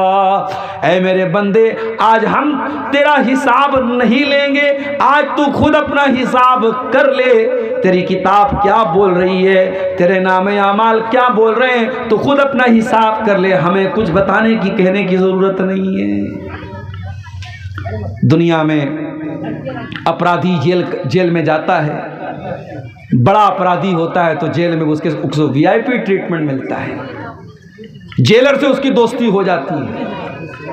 اے میرے بندے، آج ہم تیرا حساب نہیں لیں گے، آج تو خود اپنا حساب کر لے، تیری کتاب کیا بول رہی ہے، تیرے نام اعمال کیا بول رہے ہیں، تو خود اپنا حساب کر لے، ہمیں کچھ بتانے کی کہنے کی ضرورت نہیں ہے۔ دنیا میں اپرادھی جیل میں جاتا ہے، بڑا اپرادھی ہوتا ہے تو جیل میں اس کو وی آئی پی ٹریٹمنٹ ملتا ہے، جیلر سے اس کی دوستی ہو جاتی ہے۔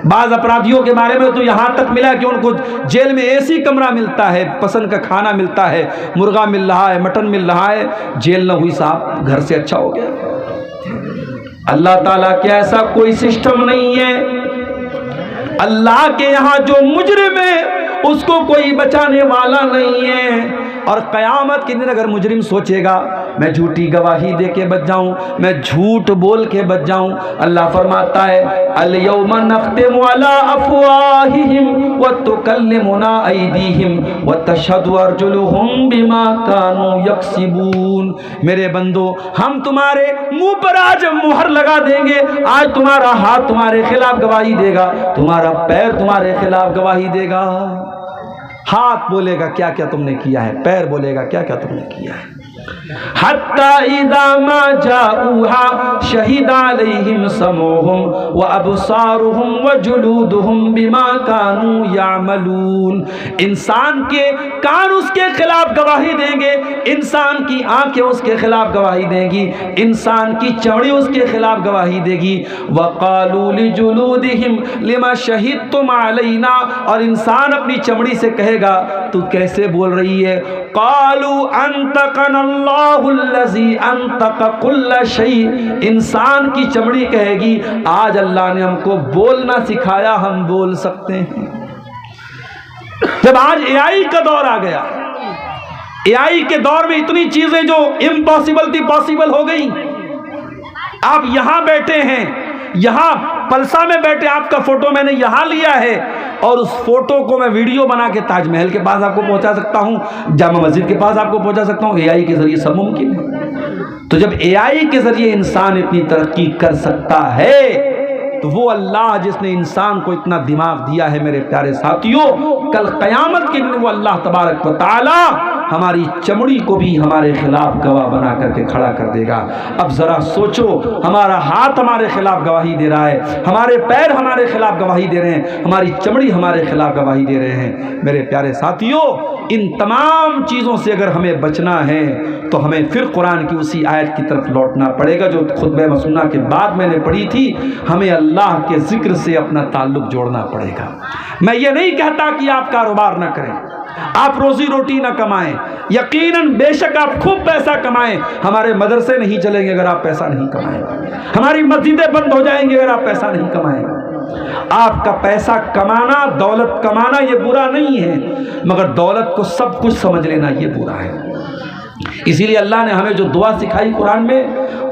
بعض اپرادھیوں کے بارے میں تو یہاں تک ملا کہ ان کو جیل میں اے سی کمرہ ملتا ہے، پسند کا کھانا ملتا ہے، مرغا مل رہا ہے، مٹن مل رہا ہے، جیل نہ ہوئی صاحب گھر سے اچھا ہو گیا۔ اللہ تعالیٰ کے ایسا کوئی سسٹم نہیں ہے۔ اللہ کے یہاں جو مجرم ہے اس کو کوئی بچانے والا نہیں ہے۔ اور قیامت کے دن اگر مجرم سوچے گا میں جھوٹی گواہی دے کے بچ جاؤں، میں جھوٹ بول کے بچ جاؤں، اللہ فرماتا ہے الیوم نختم علی افواہہم وتکلمنا ایدیہم وتشہد ارجلہم بما کانوا یکسبون۔ میرے بندو، ہم تمہارے منہ پر آج مہر لگا دیں گے، آج تمہارا ہاتھ تمہارے خلاف گواہی دے گا، تمہارا پیر تمہارے خلاف گواہی دے گا۔ ہاتھ بولے گا کیا کیا تم نے کیا ہے، پیر بولے گا کیا کیا تم نے کیا ہے۔ حتی اذا ما جاؤوها شہد علیہم سمعہم وابصارہم وجلودہم بما کانوا یعملون۔ انسان کے کان اس کے خلاف گواہی دیں گے، انسان کی آنکھیں اس کے خلاف گواہی دیں گی، انسان کی چمڑی اس کے خلاف گواہی دے گی۔ وقالوا لجلودہم لما شہدتم علینا، اور انسان اپنی چمڑی سے کہے گا تو کیسے بول رہی ہے، قالوا انطقنا اللہ الذی انطق کل شیء، انسان کی چمڑی کہے گی آج اللہ نے ہم کو بولنا سکھایا، ہم بول سکتے ہیں۔ جب آج اے آئی کا دور آ گیا، اے آئی کے دور میں اتنی چیزیں جو امپاسبل تھی پاسبل ہو گئی۔ آپ یہاں بیٹھے ہیں، یہاں پلسا میں بیٹھے، آپ کا فوٹو میں نے یہاں لیا ہے اور اس فوٹو کو میں ویڈیو بنا کے تاج محل کے پاس آپ کو پہنچا سکتا ہوں، جامع مسجد کے پاس آپ کو پہنچا سکتا ہوں۔ اے آئی کے ذریعے سب ممکن ہے۔ تو جب اے آئی کے ذریعے انسان اتنی ترقی کر سکتا ہے تو وہ اللہ جس نے انسان کو اتنا دماغ دیا ہے، میرے پیارے ساتھیوں، کل قیامت کے دن وہ اللہ تبارک و تعالی ہماری چمڑی کو بھی ہمارے خلاف گواہ بنا کر کے کھڑا کر دے گا۔ اب ذرا سوچو، ہمارا ہاتھ ہمارے خلاف گواہی دے رہا ہے، ہمارے پیر ہمارے خلاف گواہی دے رہے ہیں، ہماری چمڑی ہمارے خلاف گواہی دے رہے ہیں۔ میرے پیارے ساتھیوں، ان تمام چیزوں سے اگر ہمیں بچنا ہے تو ہمیں پھر قرآن کی اسی آیت کی طرف لوٹنا پڑے گا جو خطبہ مسنہ کے بعد میں نے پڑھی تھی۔ ہمیں اللہ کے ذکر سے اپنا تعلق جوڑنا پڑے گا۔ میں یہ نہیں کہتا کہ آپ کاروبار نہ کریں، آپ روزی روٹی نہ کمائیں، یقیناً بے شک آپ خوب پیسہ کمائیں، ہمارے مدرسے نہیں چلیں گے اگر آپ پیسہ نہیں کمائیں گے، ہماری مسجدیں بند ہو جائیں گے اگر آپ پیسہ نہیں کمائیں گے۔ آپ کا پیسہ کمانا، دولت کمانا یہ برا نہیں ہے، مگر دولت کو سب کچھ سمجھ لینا یہ برا ہے۔ اسی لیے اللہ نے ہمیں جو دعا سکھائی قرآن میں،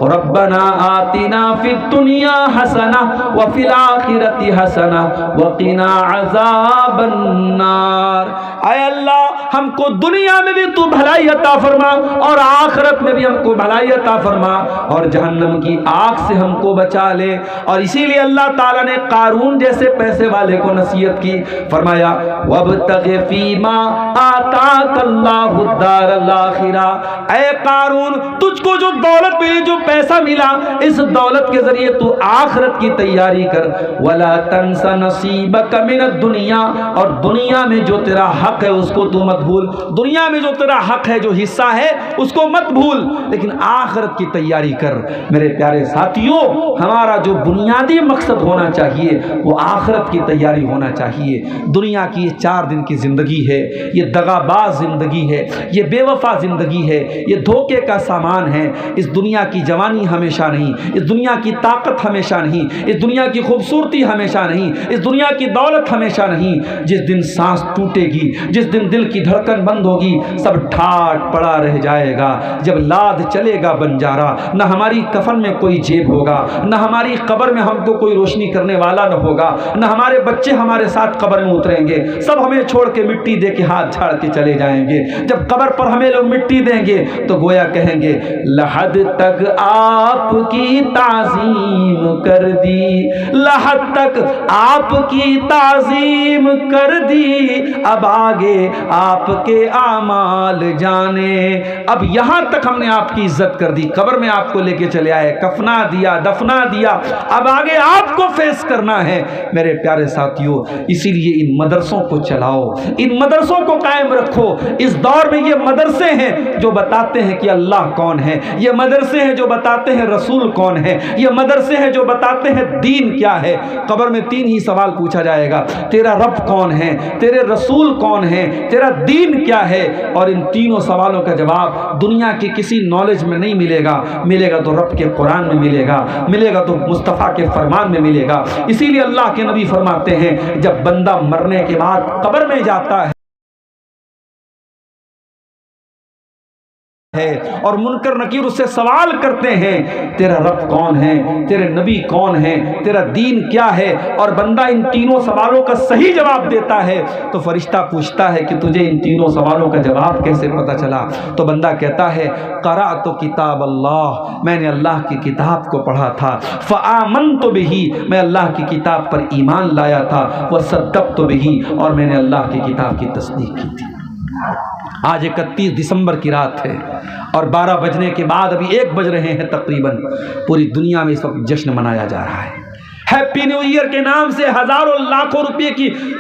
ربنا آتنا فی الدنیا حسنہ وفی الآخرۃ حسنہ وقنا عذاب النار۔ اے اللہ، ہم کو دنیا میں بھی تو بھلائی عطا فرما اور آخرت میں بھی ہم کو بھلائی عطا فرما اور جہنم کی آگ سے ہم کو بچا لے۔ اور اسی لیے اللہ تعالیٰ نے قارون جیسے پیسے والے کو نصیحت کی، فرمایا وابتغ فیما آتاک اللہ الدار الآخرہ۔ اے قارون، تجھ کو جو دولت ملی، جو پیسہ ملا، اس دولت کے ذریعے تو آخرت کی تیاری کر۔ ولا تنس نصیبک من الدنیا، اور دنیا میں جو تیرا حق ہے اس کو تو مت بھول، دنیا میں جو تیرا حق ہے، جو حصہ ہے اس کو مت بھول، لیکن آخرت کی تیاری کر۔ میرے پیارے ساتھیوں، ہمارا جو بنیادی مقصد ہونا چاہیے وہ آخرت کی تیاری ہونا چاہیے۔ دنیا کی یہ 4 دن کی زندگی ہے، یہ دغاباز زندگی زندگی ہے، یہ بے وفا زندگی ہے، یہ دھوکے کا سامان ہے۔ اس دنیا کی جوانی ہمیشہ نہیں، اس دنیا کی طاقت ہمیشہ نہیں، اس دنیا کی خوبصورتی ہمیشہ نہیں، اس دنیا کی دولت ہمیشہ نہیں۔ جس دن سانس ٹوٹے گی، جس دن دل کی دھڑکن بند ہوگی، سب ٹھاٹ پڑا رہ جائے گا۔ جب لاد چلے گا بنجارا، نہ ہماری کفن میں کوئی جیب ہوگا، نہ ہماری قبر میں ہم کو کوئی روشنی کرنے والا نہ ہوگا، نہ ہمارے بچے ہمارے ساتھ قبر میں اتریں گے، سب ہمیں چھوڑ کے مٹی دے کے ہاتھ جھاڑ کے چلے جائیں گے۔ جب قبر پر ہمیں لوگ مٹی دیں گے تو گویا کہیں گے لحد تک آپ کی تعظیم کر دی، لحد تک آپ کی تعظیم کر دی، اب آگے آپ کے اعمال جانے۔ اب یہاں تک ہم نے آپ کی عزت کر دی، قبر میں آپ کو لے کے چلے آئے، کفنا دیا، دفنا دیا، اب آگے آپ کو فیس کرنا ہے میرے پیارے ساتھیوں۔ اسی لیے ان مدرسوں کو چلاؤ، ان مدرسوں کو قائم رکھو۔ اس دور میں یہ مدرسے ہیں جو بتاتے ہیں کہ اللہ کون ہے، یہ مدرسے ہیں جو بتاتے ہیں رسول کون ہے، یہ مدرسے ہیں جو بتاتے ہیں دین کیا ہے۔ قبر میں 3 ہی سوال پوچھا جائے گا، تیرا رب کون ہے، تیرے رسول کون ہے، تیرا دین کیا ہے۔ اور ان تینوں سوالوں کا جواب دنیا کی کسی نالج میں نہیں ملے گا، ملے گا تو رب کے قرآن میں ملے گا، ملے گا تو مصطفیٰ کے فرمان میں ملے گا۔ اسی لیے اللہ کے نبی فرماتے ہیں جب بندہ مرنے کے بعد قبر میں جاتا ہے اور منکر نکیر اس سے سوال کرتے ہیں تیرا رب کون ہے، تیرے نبی کون ہے، تیرا دین کیا ہے، اور بندہ ان تینوں سوالوں کا صحیح جواب دیتا ہے تو فرشتہ پوچھتا ہے کہ تجھے ان تینوں سوالوں کا جواب کیسے پتہ چلا؟ تو بندہ کہتا ہے قرأت کتاب اللہ، میں نے اللہ کی کتاب کو پڑھا تھا، فآمنت بہ، میں اللہ کی کتاب پر ایمان لایا تھا، وصدقت بہ، اور میں نے اللہ کی کتاب کی تصدیق کی تھی۔ آج 31 دسمبر کی رات ہے اور 12 بجنے کے بعد ابھی 1 بج رہے ہیں تقریباً، پوری دنیا میں اس وقت جشن منایا جا رہا ہے۔ ہیپی نیو ایئر کے نام سے ہزاروں لاکھوں روپے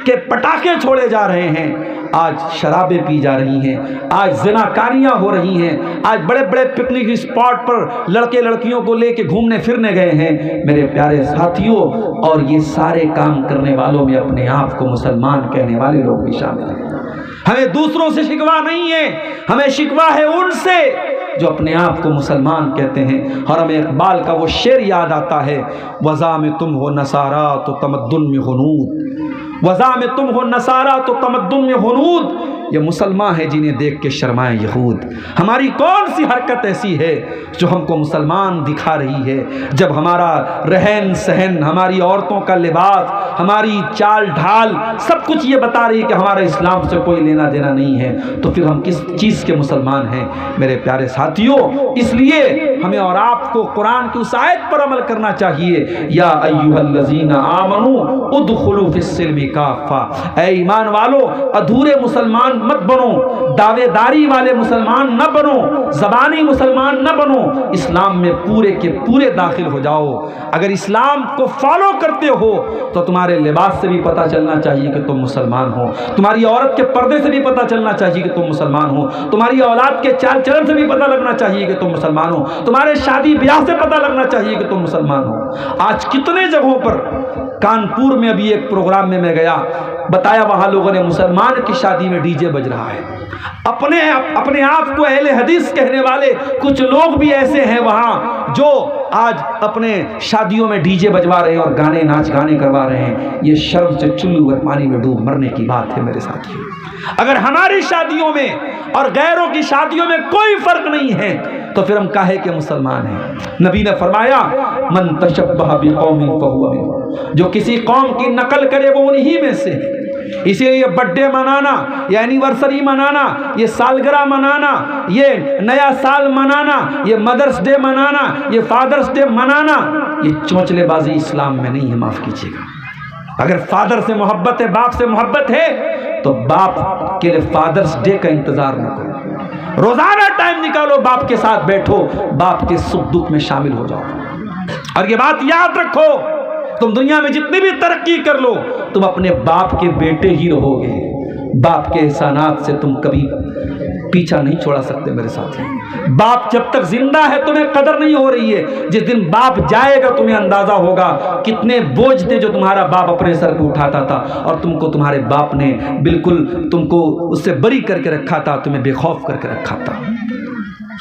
کے پٹاخے چھوڑے جا رہے ہیں، آج شرابیں پی جا رہی ہیں، آج زناکاریاں ہو رہی ہیں، آج بڑے بڑے پکنک اسپاٹ پر لڑکے لڑکیوں کو لے کے گھومنے پھرنے گئے ہیں میرے پیارے ساتھیوں۔ اور یہ سارے کام کرنے والوں میں اپنے آپ کو مسلمان کہنے والے لوگ بھی شامل ہیں۔ ہمیں دوسروں سے شکوہ نہیں ہے، ہمیں شکوہ ہے ان سے جو اپنے آپ کو مسلمان کہتے ہیں۔ اور ہمیں اقبال کا وہ شعر یاد آتا ہے، وضع میں تم ہو نصارا تو تمدن میں ہنود، وضع میں تم ہو نصارا تو تمدن میں ہنود، یہ مسلمان ہیں جنہیں دیکھ کے شرمائے یہود۔ ہماری کون سی حرکت ایسی ہے جو ہم کو مسلمان دکھا رہی ہے؟ جب ہمارا رہن سہن، ہماری عورتوں کا لباس، ہماری چال ڈھال سب کچھ یہ بتا رہی ہے کہ ہمارا اسلام سے کوئی لینا دینا نہیں ہے، تو پھر ہم کس چیز کے مسلمان ہیں میرے پیارے ساتھیوں؟ اس لیے ہمیں اور آپ کو قرآن کی اس آیت پر عمل کرنا چاہیے، یا ایھا الذین آمنوا ادخلوا فی السلم کافہ، اے ایمان والو ادھورے مسلمان مت بنو، دعوے داری والے مسلمان نہ بنو، زبانی مسلمان نہ بنو، اسلام میں پورے کے پورے داخل ہو جاؤ۔ اگر اسلام کو فالو کرتے ہو تو تمہارے لباس سے بھی پتہ چلنا چاہیے کہ تم مسلمان ہو، تمہاری عورت کے پردے سے بھی پتہ چلنا چاہیے کہ تم مسلمان ہو، تمہاری اولاد کے چال چلن سے بھی پتہ لگنا چاہیے کہ تم مسلمان ہو، تمہارے شادی بیاہ سے پتہ لگنا چاہیے کہ تم مسلمان ہو۔ آج کتنے جگہوں پر، کانپور میں ابھی ایک پروگرام میں گیا، بتایا وہاں لوگوں نے مسلمان کی شادی میں ڈی جے بج رہا ہے۔ اپنے آپ کو اہل حدیث کہنے والے کچھ لوگ بھی ایسے ہیں وہاں جو آج اپنے شادیوں میں ڈی جے بجوا رہے ہیں اور گانے ناچ گانے کروا رہے ہیں۔ یہ شرم سے چلو اور پانی میں ڈوب مرنے کی بات ہے میرے ساتھیوں۔ اگر ہماری شادیوں میں اور غیروں کی شادیوں میں کوئی فرق نہیں ہے تو پھر ہم کاہے کے مسلمان ہیں؟ نبی نے فرمایا من تشبہ بقوم فہو منہم، جو کسی قوم کی نقل کرے وہ انہی میں سے۔ اسی لیے یہ برتھ ڈے منانا، یہ اینیورسری منانا، یہ سالگرہ منانا، یہ نیا سال منانا، یہ مدرس ڈے منانا، یہ فادرس ڈے منانا، یہ چونچلے بازی اسلام میں نہیں ہے، معاف کیجیے گا۔ اگر فادر سے محبت ہے، باپ سے محبت ہے تو باپ کے لیے فادرس ڈے کا انتظار نہ کرو، روزانہ ٹائم نکالو، باپ کے ساتھ بیٹھو، باپ کے سکھ دکھ میں شامل ہو جاؤ۔ اور یہ بات یاد رکھو، تم دنیا میں جتنی بھی ترقی کر لو تم اپنے باپ کے بیٹے ہی رہو گے، باپ کے احسانات سے تم کبھی پیچھا نہیں چھوڑا سکتے میرے ساتھی. باپ جب تک زندہ ہے تمہیں قدر نہیں ہو رہی ہے. جس دن باپ جائے گا تمہیں اندازہ ہوگا کتنے بوجھ تھے جو تمہارا باپ اپنے سر پہ اٹھاتا تھا, اور تم کو تمہارے باپ نے بالکل تم کو اس سے بری کر کے رکھا تھا, تمہیں بے خوف کر کے رکھا تھا.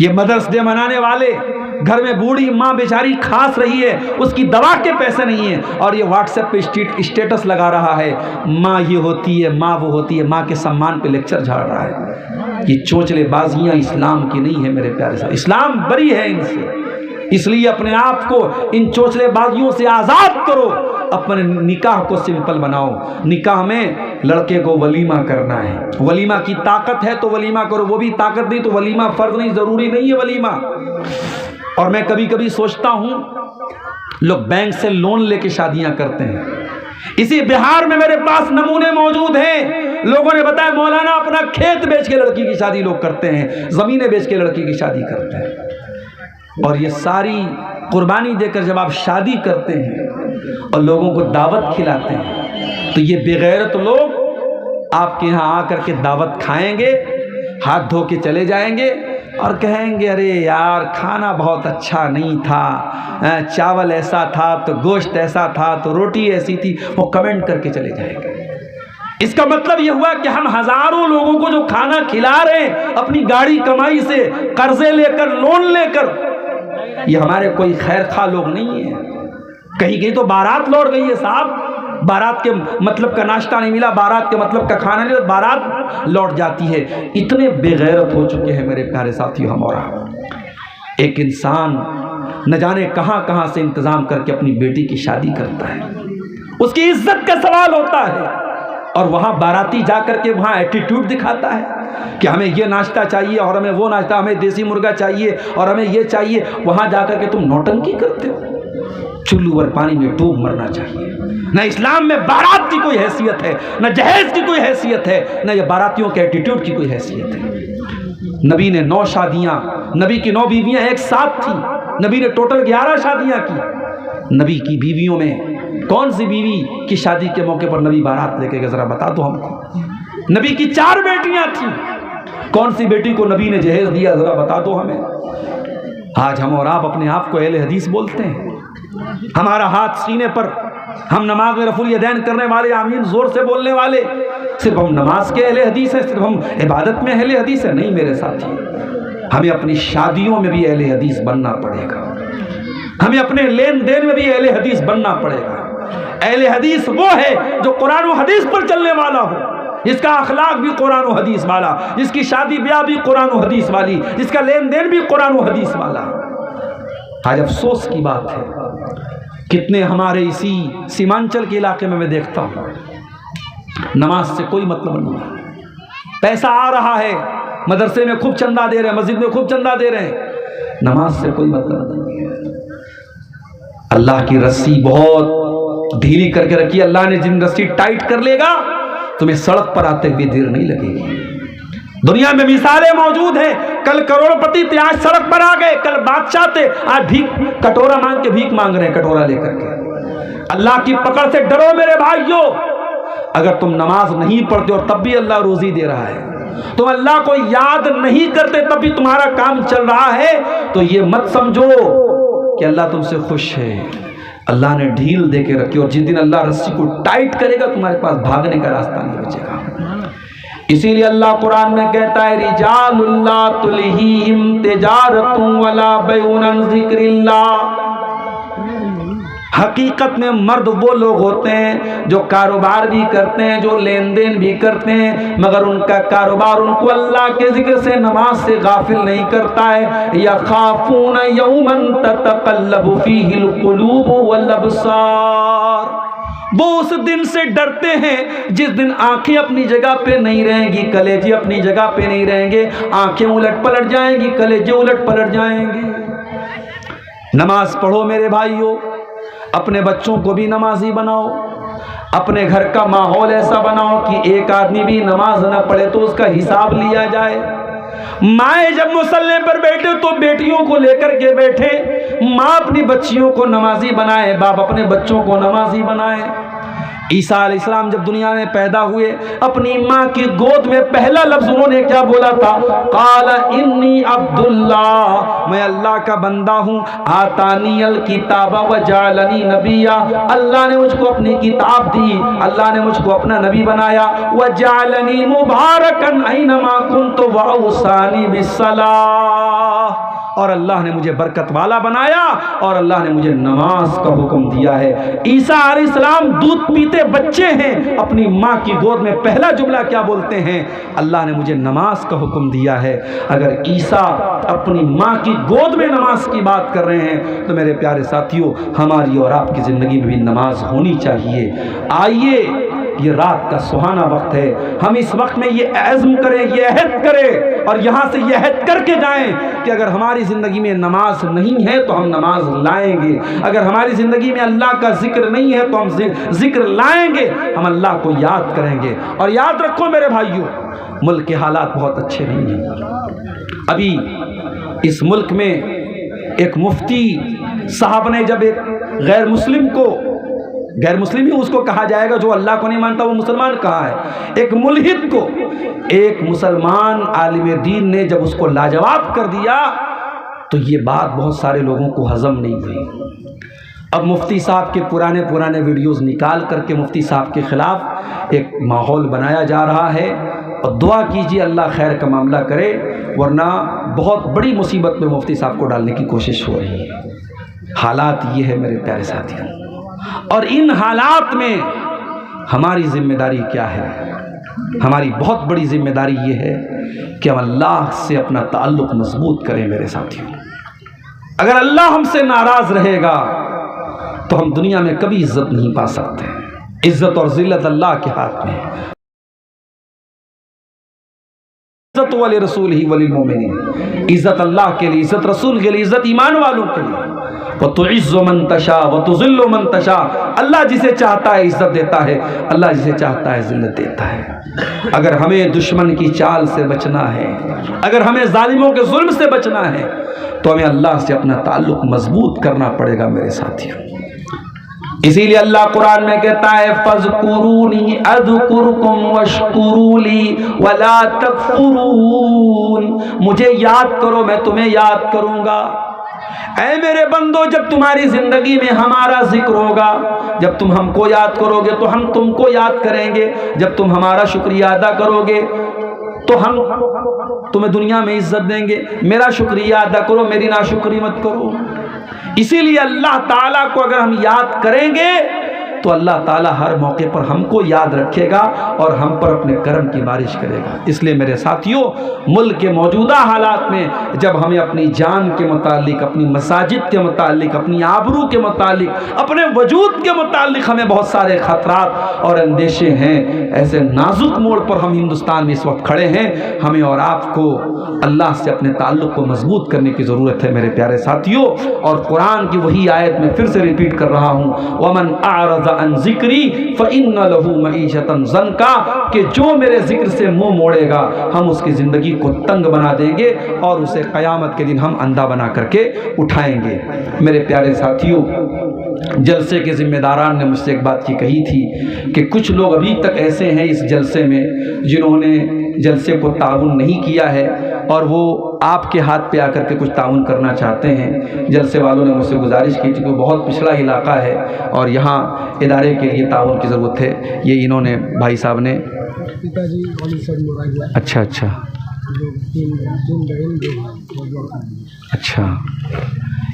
یہ مدرس ڈے منانے والے, گھر میں بوڑھی ماں بیچاری کھانس رہی ہے, اس کی دوا کے پیسے نہیں ہیں, اور یہ واٹس ایپ پہ اسٹیٹس لگا رہا ہے ماں یہ ہوتی ہے, ماں وہ ہوتی ہے, ماں کے سامان پہ لیکچر جھاڑ رہا ہے. یہ چونچلے بازیاں اسلام کی نہیں ہے میرے پیارے صاحب. اسلام بری ہے ان سے, اس لیے اپنے آپ کو ان چونچلے بازیوں سے آزاد کرو. اپنے نکاح کو سمپل بناؤ. نکاح میں لڑکے کو ولیمہ کرنا ہے, ولیمہ کی طاقت ہے تو ولیمہ کرو, وہ بھی طاقت نہیں تو ولیمہ فرض نہیں, ضروری نہیں ہے ولیمہ. اور میں کبھی کبھی سوچتا ہوں لوگ بینک سے لون لے کے شادیاں کرتے ہیں. اسی بہار میں میرے پاس نمونے موجود ہیں. لوگوں نے بتایا مولانا اپنا کھیت بیچ کے لڑکی کی شادی لوگ کرتے ہیں, زمینیں بیچ کے لڑکی کی شادی کرتے ہیں. اور یہ ساری قربانی دے کر جب آپ شادی کرتے ہیں اور لوگوں کو دعوت کھلاتے ہیں تو یہ بغیرت لوگ آپ کے یہاں آ کر کے دعوت کھائیں گے, ہاتھ دھو کے چلے جائیں گے اور کہیں گے ارے یار کھانا بہت اچھا نہیں تھا, چاول ایسا تھا تو گوشت ایسا تھا تو روٹی ایسی تھی, وہ کمنٹ کر کے چلے جائیں گے. اس کا مطلب یہ ہوا کہ ہم ہزاروں لوگوں کو جو کھانا کھلا رہے ہیں اپنی گاڑی کمائی سے, قرضے لے کر, لون لے کر, یہ ہمارے کوئی خیر خواہ لوگ نہیں ہیں. کہیں کہیں تو بارات لوٹ گئی ہے صاحب, بارات کے مطلب کا ناشتہ نہیں ملا, بارات کے مطلب کا کھانا نہیں, بارات لوٹ جاتی ہے. اتنے بے غیرت ہو چکے ہیں میرے پیارے ساتھیو ہم. اور ایک انسان نہ جانے کہاں کہاں سے انتظام کر کے اپنی بیٹی کی شادی کرتا ہے, اس کی عزت کا سوال ہوتا ہے, اور وہاں باراتی جا کر کے وہاں ایٹیٹیوڈ دکھاتا ہے کہ ہمیں یہ ناشتہ چاہیے اور ہمیں وہ ناشتہ, ہمیں دیسی مرغا چاہیے اور ہمیں یہ چاہیے. وہاں جا کر کے تم نوٹنکی کرتے ہو. چلو اور پانی میں ڈوب مرنا چاہیے. نہ اسلام میں بارات کی کوئی حیثیت ہے, نہ جہیز کی کوئی حیثیت ہے, نہ یہ باراتیوں کے ایٹیٹیوڈ کی کوئی حیثیت ہے. نبی نے 9 شادیاں, نبی کی 9 بیویاں ایک ساتھ تھیں. نبی نے ٹوٹل 11 شادیاں کی. نبی کی بیویوں میں کون سی بیوی کی شادی کے موقع پر نبی بارات لے کے گئے, ذرا بتا دو ہم کو. نبی کی 4 بیٹیاں تھیں, کون سی بیٹی کو نبی نے جہیز دیا, ذرا بتا دو ہمیں. آج ہم اور آپ اپنے آپ کو اہل حدیث بولتے ہیں. ہمارا ہاتھ سینے پر, ہم نماز میں رفع الیدین کرنے والے, آمین زور سے بولنے والے, صرف ہم نماز کے اہل حدیث ہیں, صرف ہم عبادت میں اہل حدیث ہیں؟ نہیں میرے ساتھی, ہمیں اپنی شادیوں میں بھی اہل حدیث بننا پڑے گا. ہمیں اپنے لین دین میں بھی اہل حدیث بننا پڑے گا. اہل حدیث وہ ہے جو قرآن و حدیث پر چلنے والا ہو, جس کا اخلاق بھی قرآن و حدیث والا, جس کی شادی بیاہ بھی قرآن و حدیث والی, جس کا لین دین بھی قرآن و حدیث والا. آج افسوس کی بات ہے کتنے ہمارے اسی سیمانچل کے علاقے میں دیکھتا ہوں نماز سے کوئی مطلب نہیں ہے. پیسہ آ رہا ہے, مدرسے میں خوب چندہ دے رہے ہیں, مسجد میں خوب چندہ دے رہے ہیں, نماز سے کوئی مطلب نہیں ہے. اللہ کی رسی بہت ڈھیلی کر کے رکھی. اللہ نے جن رسی ٹائٹ کر لے گا تمہیں سڑک پر آتے ہوئے دیر نہیں لگے گی. دنیا میں مثالیں موجود ہیں, کل کروڑ پتی تھے آج سڑک پر آ گئے, کل بادشاہ تھے آج کٹورا مانگ کے بھیک مانگ رہے ہیں, کٹورا لے کر کے. اللہ کی پکڑ سے ڈرو میرے بھائیو. اگر تم نماز نہیں پڑھتے اور تب بھی اللہ روزی دے رہا ہے, تم اللہ کو یاد نہیں کرتے تب بھی تمہارا کام چل رہا ہے, تو یہ مت سمجھو کہ اللہ تم سے خوش ہے. اللہ نے ڈھیل دے کے رکھی, اور جس دن اللہ رسی کو ٹائٹ کرے گا تمہارے پاس بھاگنے کا راستہ نہیں بچے گا. اسی لیے اللہ قرآن میں کہتا ہے رجال اللہ تلہیہم تجارت ولا بیع عن ذکر اللہ. حقیقت میں مرد وہ لوگ ہوتے ہیں جو کاروبار بھی کرتے ہیں, جو لین دین بھی کرتے ہیں, مگر ان کا کاروبار ان کو اللہ کے ذکر سے, نماز سے غافل نہیں کرتا ہے. یخافون یوما تتقلب فیہ القلوب والابصار. وہ اس دن سے ڈرتے ہیں جس دن آنکھیں اپنی جگہ پہ نہیں رہیں گی, کلیجے اپنی جگہ پہ نہیں رہیں گے, آنکھیں الٹ پلٹ جائیں گی, کلیجے الٹ پلٹ جائیں گے. نماز پڑھو میرے بھائیو, اپنے بچوں کو بھی نمازی بناؤ, اپنے گھر کا ماحول ایسا بناؤ کہ ایک آدمی بھی نماز نہ پڑھے تو اس کا حساب لیا جائے. مائیں جب مصلی پر بیٹھے تو بیٹیوں کو لے کر کے بیٹھے, ماں اپنی بچیوں کو نمازی بنائے, باپ اپنے بچوں کو نمازی بنائے. عیسیٰ علیہ السلام جب دنیا میں پیدا ہوئے اپنی ماں کی گود میں پہلا لفظ انہوں نے کیا بولا تھا؟ قال انی عبداللہ، میں اللہ کا بندہ ہوں، آتانی الکتاب وجعلنی نبیا، اللہ نے مجھ کو اپنی کتاب دی، اللہ نے مجھ کو اپنا نبی بنایا، وجعلنی مبارکا اینما کنت واوصانی بالصلاۃ، اور اللہ نے مجھے برکت والا بنایا اور اللہ نے مجھے نماز کا حکم دیا ہے۔ عیسیٰ علیہ السلام دودھ پیتے بچے ہیں، اپنی ماں کی گود میں پہلا جملہ کیا بولتے ہیں؟ اللہ نے مجھے نماز کا حکم دیا ہے۔ اگر عیسیٰ اپنی ماں کی گود میں نماز کی بات کر رہے ہیں تو میرے پیارے ساتھیوں، ہماری اور آپ کی زندگی میں بھی نماز ہونی چاہیے۔ آئیے، یہ رات کا سہانا وقت ہے، ہم اس وقت میں یہ عزم کریں، یہ عہد کریں اور یہاں سے یہ عہد کر کے جائیں کہ اگر ہماری زندگی میں نماز نہیں ہے تو ہم نماز لائیں گے، اگر ہماری زندگی میں اللہ کا ذکر نہیں ہے تو ہم ذکر لائیں گے، ہم اللہ کو یاد کریں گے۔ اور یاد رکھو میرے بھائیوں، ملک کے حالات بہت اچھے نہیں ہیں۔ ابھی اس ملک میں ایک مفتی صاحب نے جب ایک غیر مسلم کو، غیر مسلم ہی اس کو کہا جائے گا، جو اللہ کو نہیں مانتا وہ مسلمان کہاں ہے، ایک ملحد کو ایک مسلمان عالم دین نے جب اس کو لاجواب کر دیا تو یہ بات بہت سارے لوگوں کو ہضم نہیں ہوئی۔ اب مفتی صاحب کے پرانے ویڈیوز نکال کر کے مفتی صاحب کے خلاف ایک ماحول بنایا جا رہا ہے، اور دعا کیجیے اللہ خیر کا معاملہ کرے، ورنہ بہت بڑی مصیبت میں مفتی صاحب کو ڈالنے کی کوشش ہو رہی ہے۔ حالات یہ ہے میرے پیارے ساتھیوں، اور ان حالات میں ہماری ذمہ داری کیا ہے؟ ہماری بہت بڑی ذمہ داری یہ ہے کہ ہم اللہ سے اپنا تعلق مضبوط کریں میرے ساتھیوں۔ اگر اللہ ہم سے ناراض رہے گا تو ہم دنیا میں کبھی عزت نہیں پا سکتے۔ عزت اور ذلت اللہ کے ہاتھ میں ہے۔ عزت ولی رسول ہی ولی المؤمنین، عزت اللہ کے لیے، عزت رسول کے لیے، عزت ایمان والوں کے لیے۔ وَتُعِزُّ مَن تَشَاءُ وَتُذِلُّ مَن تَشَاءُ، اللہ جسے چاہتا ہے عزت دیتا ہے، اللہ جسے چاہتا ہے ذلت دیتا ہے۔ اگر ہمیں دشمن کی چال سے بچنا ہے، اگر ہمیں ظالموں کے ظلم سے بچنا ہے تو ہمیں اللہ سے اپنا تعلق مضبوط کرنا پڑے گا میرے ساتھیوں۔ اسی لیے اللہ قرآن میں کہتا ہے فَاذْكُرُونِي أَذْكُرْكُمْ وَاشْكُرُوا لِي وَلَا تَكْفُرُونَ، مجھے یاد کرو میں تمہیں یاد کروں گا۔ اے میرے بندو، جب تمہاری زندگی میں ہمارا ذکر ہوگا، جب تم ہم کو یاد کرو گے تو ہم تم کو یاد کریں گے، جب تم ہمارا شکریہ ادا کرو گے تو ہم تمہیں دنیا میں عزت دیں گے۔ میرا شکریہ ادا کرو، میری ناشکری مت کرو۔ اسی لیے اللہ تعالیٰ کو اگر ہم یاد کریں گے تو اللہ تعالیٰ ہر موقع پر ہم کو یاد رکھے گا اور ہم پر اپنے کرم کی بارش کرے گا۔ اس لیے میرے ساتھیوں، ملک کے موجودہ حالات میں جب ہمیں اپنی جان کے متعلق، اپنی مساجد کے متعلق، اپنی آبرو کے متعلق، اپنے وجود کے متعلق ہمیں بہت سارے خطرات اور اندیشے ہیں، ایسے نازک موڑ پر ہم ہندوستان میں اس وقت کھڑے ہیں، ہمیں اور آپ کو اللہ سے اپنے تعلق کو مضبوط کرنے کی ضرورت ہے میرے پیارے ساتھیوں۔ اور قرآن کی وہی آیت میں پھر سے ریپیٹ کر رہا ہوں، وَمَنْ أَعْرَضَ عَنْ ذِكْرِي فَإِنَّ لَهُ مَعِيشَةً ضَنْكًا، کہ جو میرے ذکر سے منہ موڑے گا ہم اس کی زندگی کو تنگ بنا دیں گے اور اسے قیامت کے دن ہم اندھا بنا کر کے اٹھائیں گے۔ میرے پیارے ساتھیوں، جلسے کے ذمہ داران نے مجھ سے ایک بات کی کہی تھی کہ کچھ لوگ ابھی تک ایسے ہیں اس جلسے میں جنہوں نے جلسے کو تعاون نہیں کیا ہے اور وہ آپ کے ہاتھ پہ آ کر کے کچھ تعاون کرنا چاہتے ہیں۔ جلسے والوں نے مجھ سے گزارش کی تھی کہ بہت پچھڑا علاقہ ہے اور یہاں ادارے کے لیے تعاون کی ضرورت ہے۔ یہ انہوں نے بھائی صاحب نے اچھا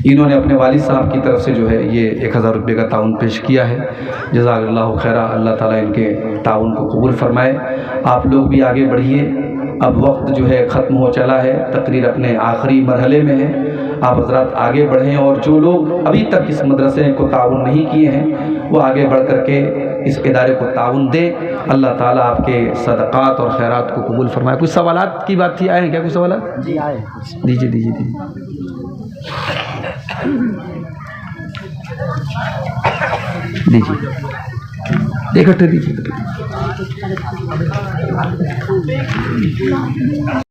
انہوں نے اپنے والد صاحب کی طرف سے جو ہے یہ 1000 روپے کا تعاون پیش کیا ہے۔ جزاک اللہ خیرہ، اللہ تعالیٰ ان کے تعاون کو قبول فرمائے۔ آپ لوگ بھی آگے بڑھیے، اب وقت جو ہے ختم ہو چلا ہے، تقریر اپنے آخری مرحلے میں ہے، آپ حضرات آگے بڑھیں اور جو لوگ ابھی تک اس مدرسے کو تعاون نہیں کیے ہیں وہ آگے بڑھ کر کے اس ادارے کو تعاون دیں۔ اللہ تعالیٰ آپ کے صدقات اور خیرات کو قبول فرمائے۔ کچھ سوالات کی بات تھی، آئے ہیں کیا کچھ سوالات؟ جی آئے، دیجیے اکٹھے دیجیے۔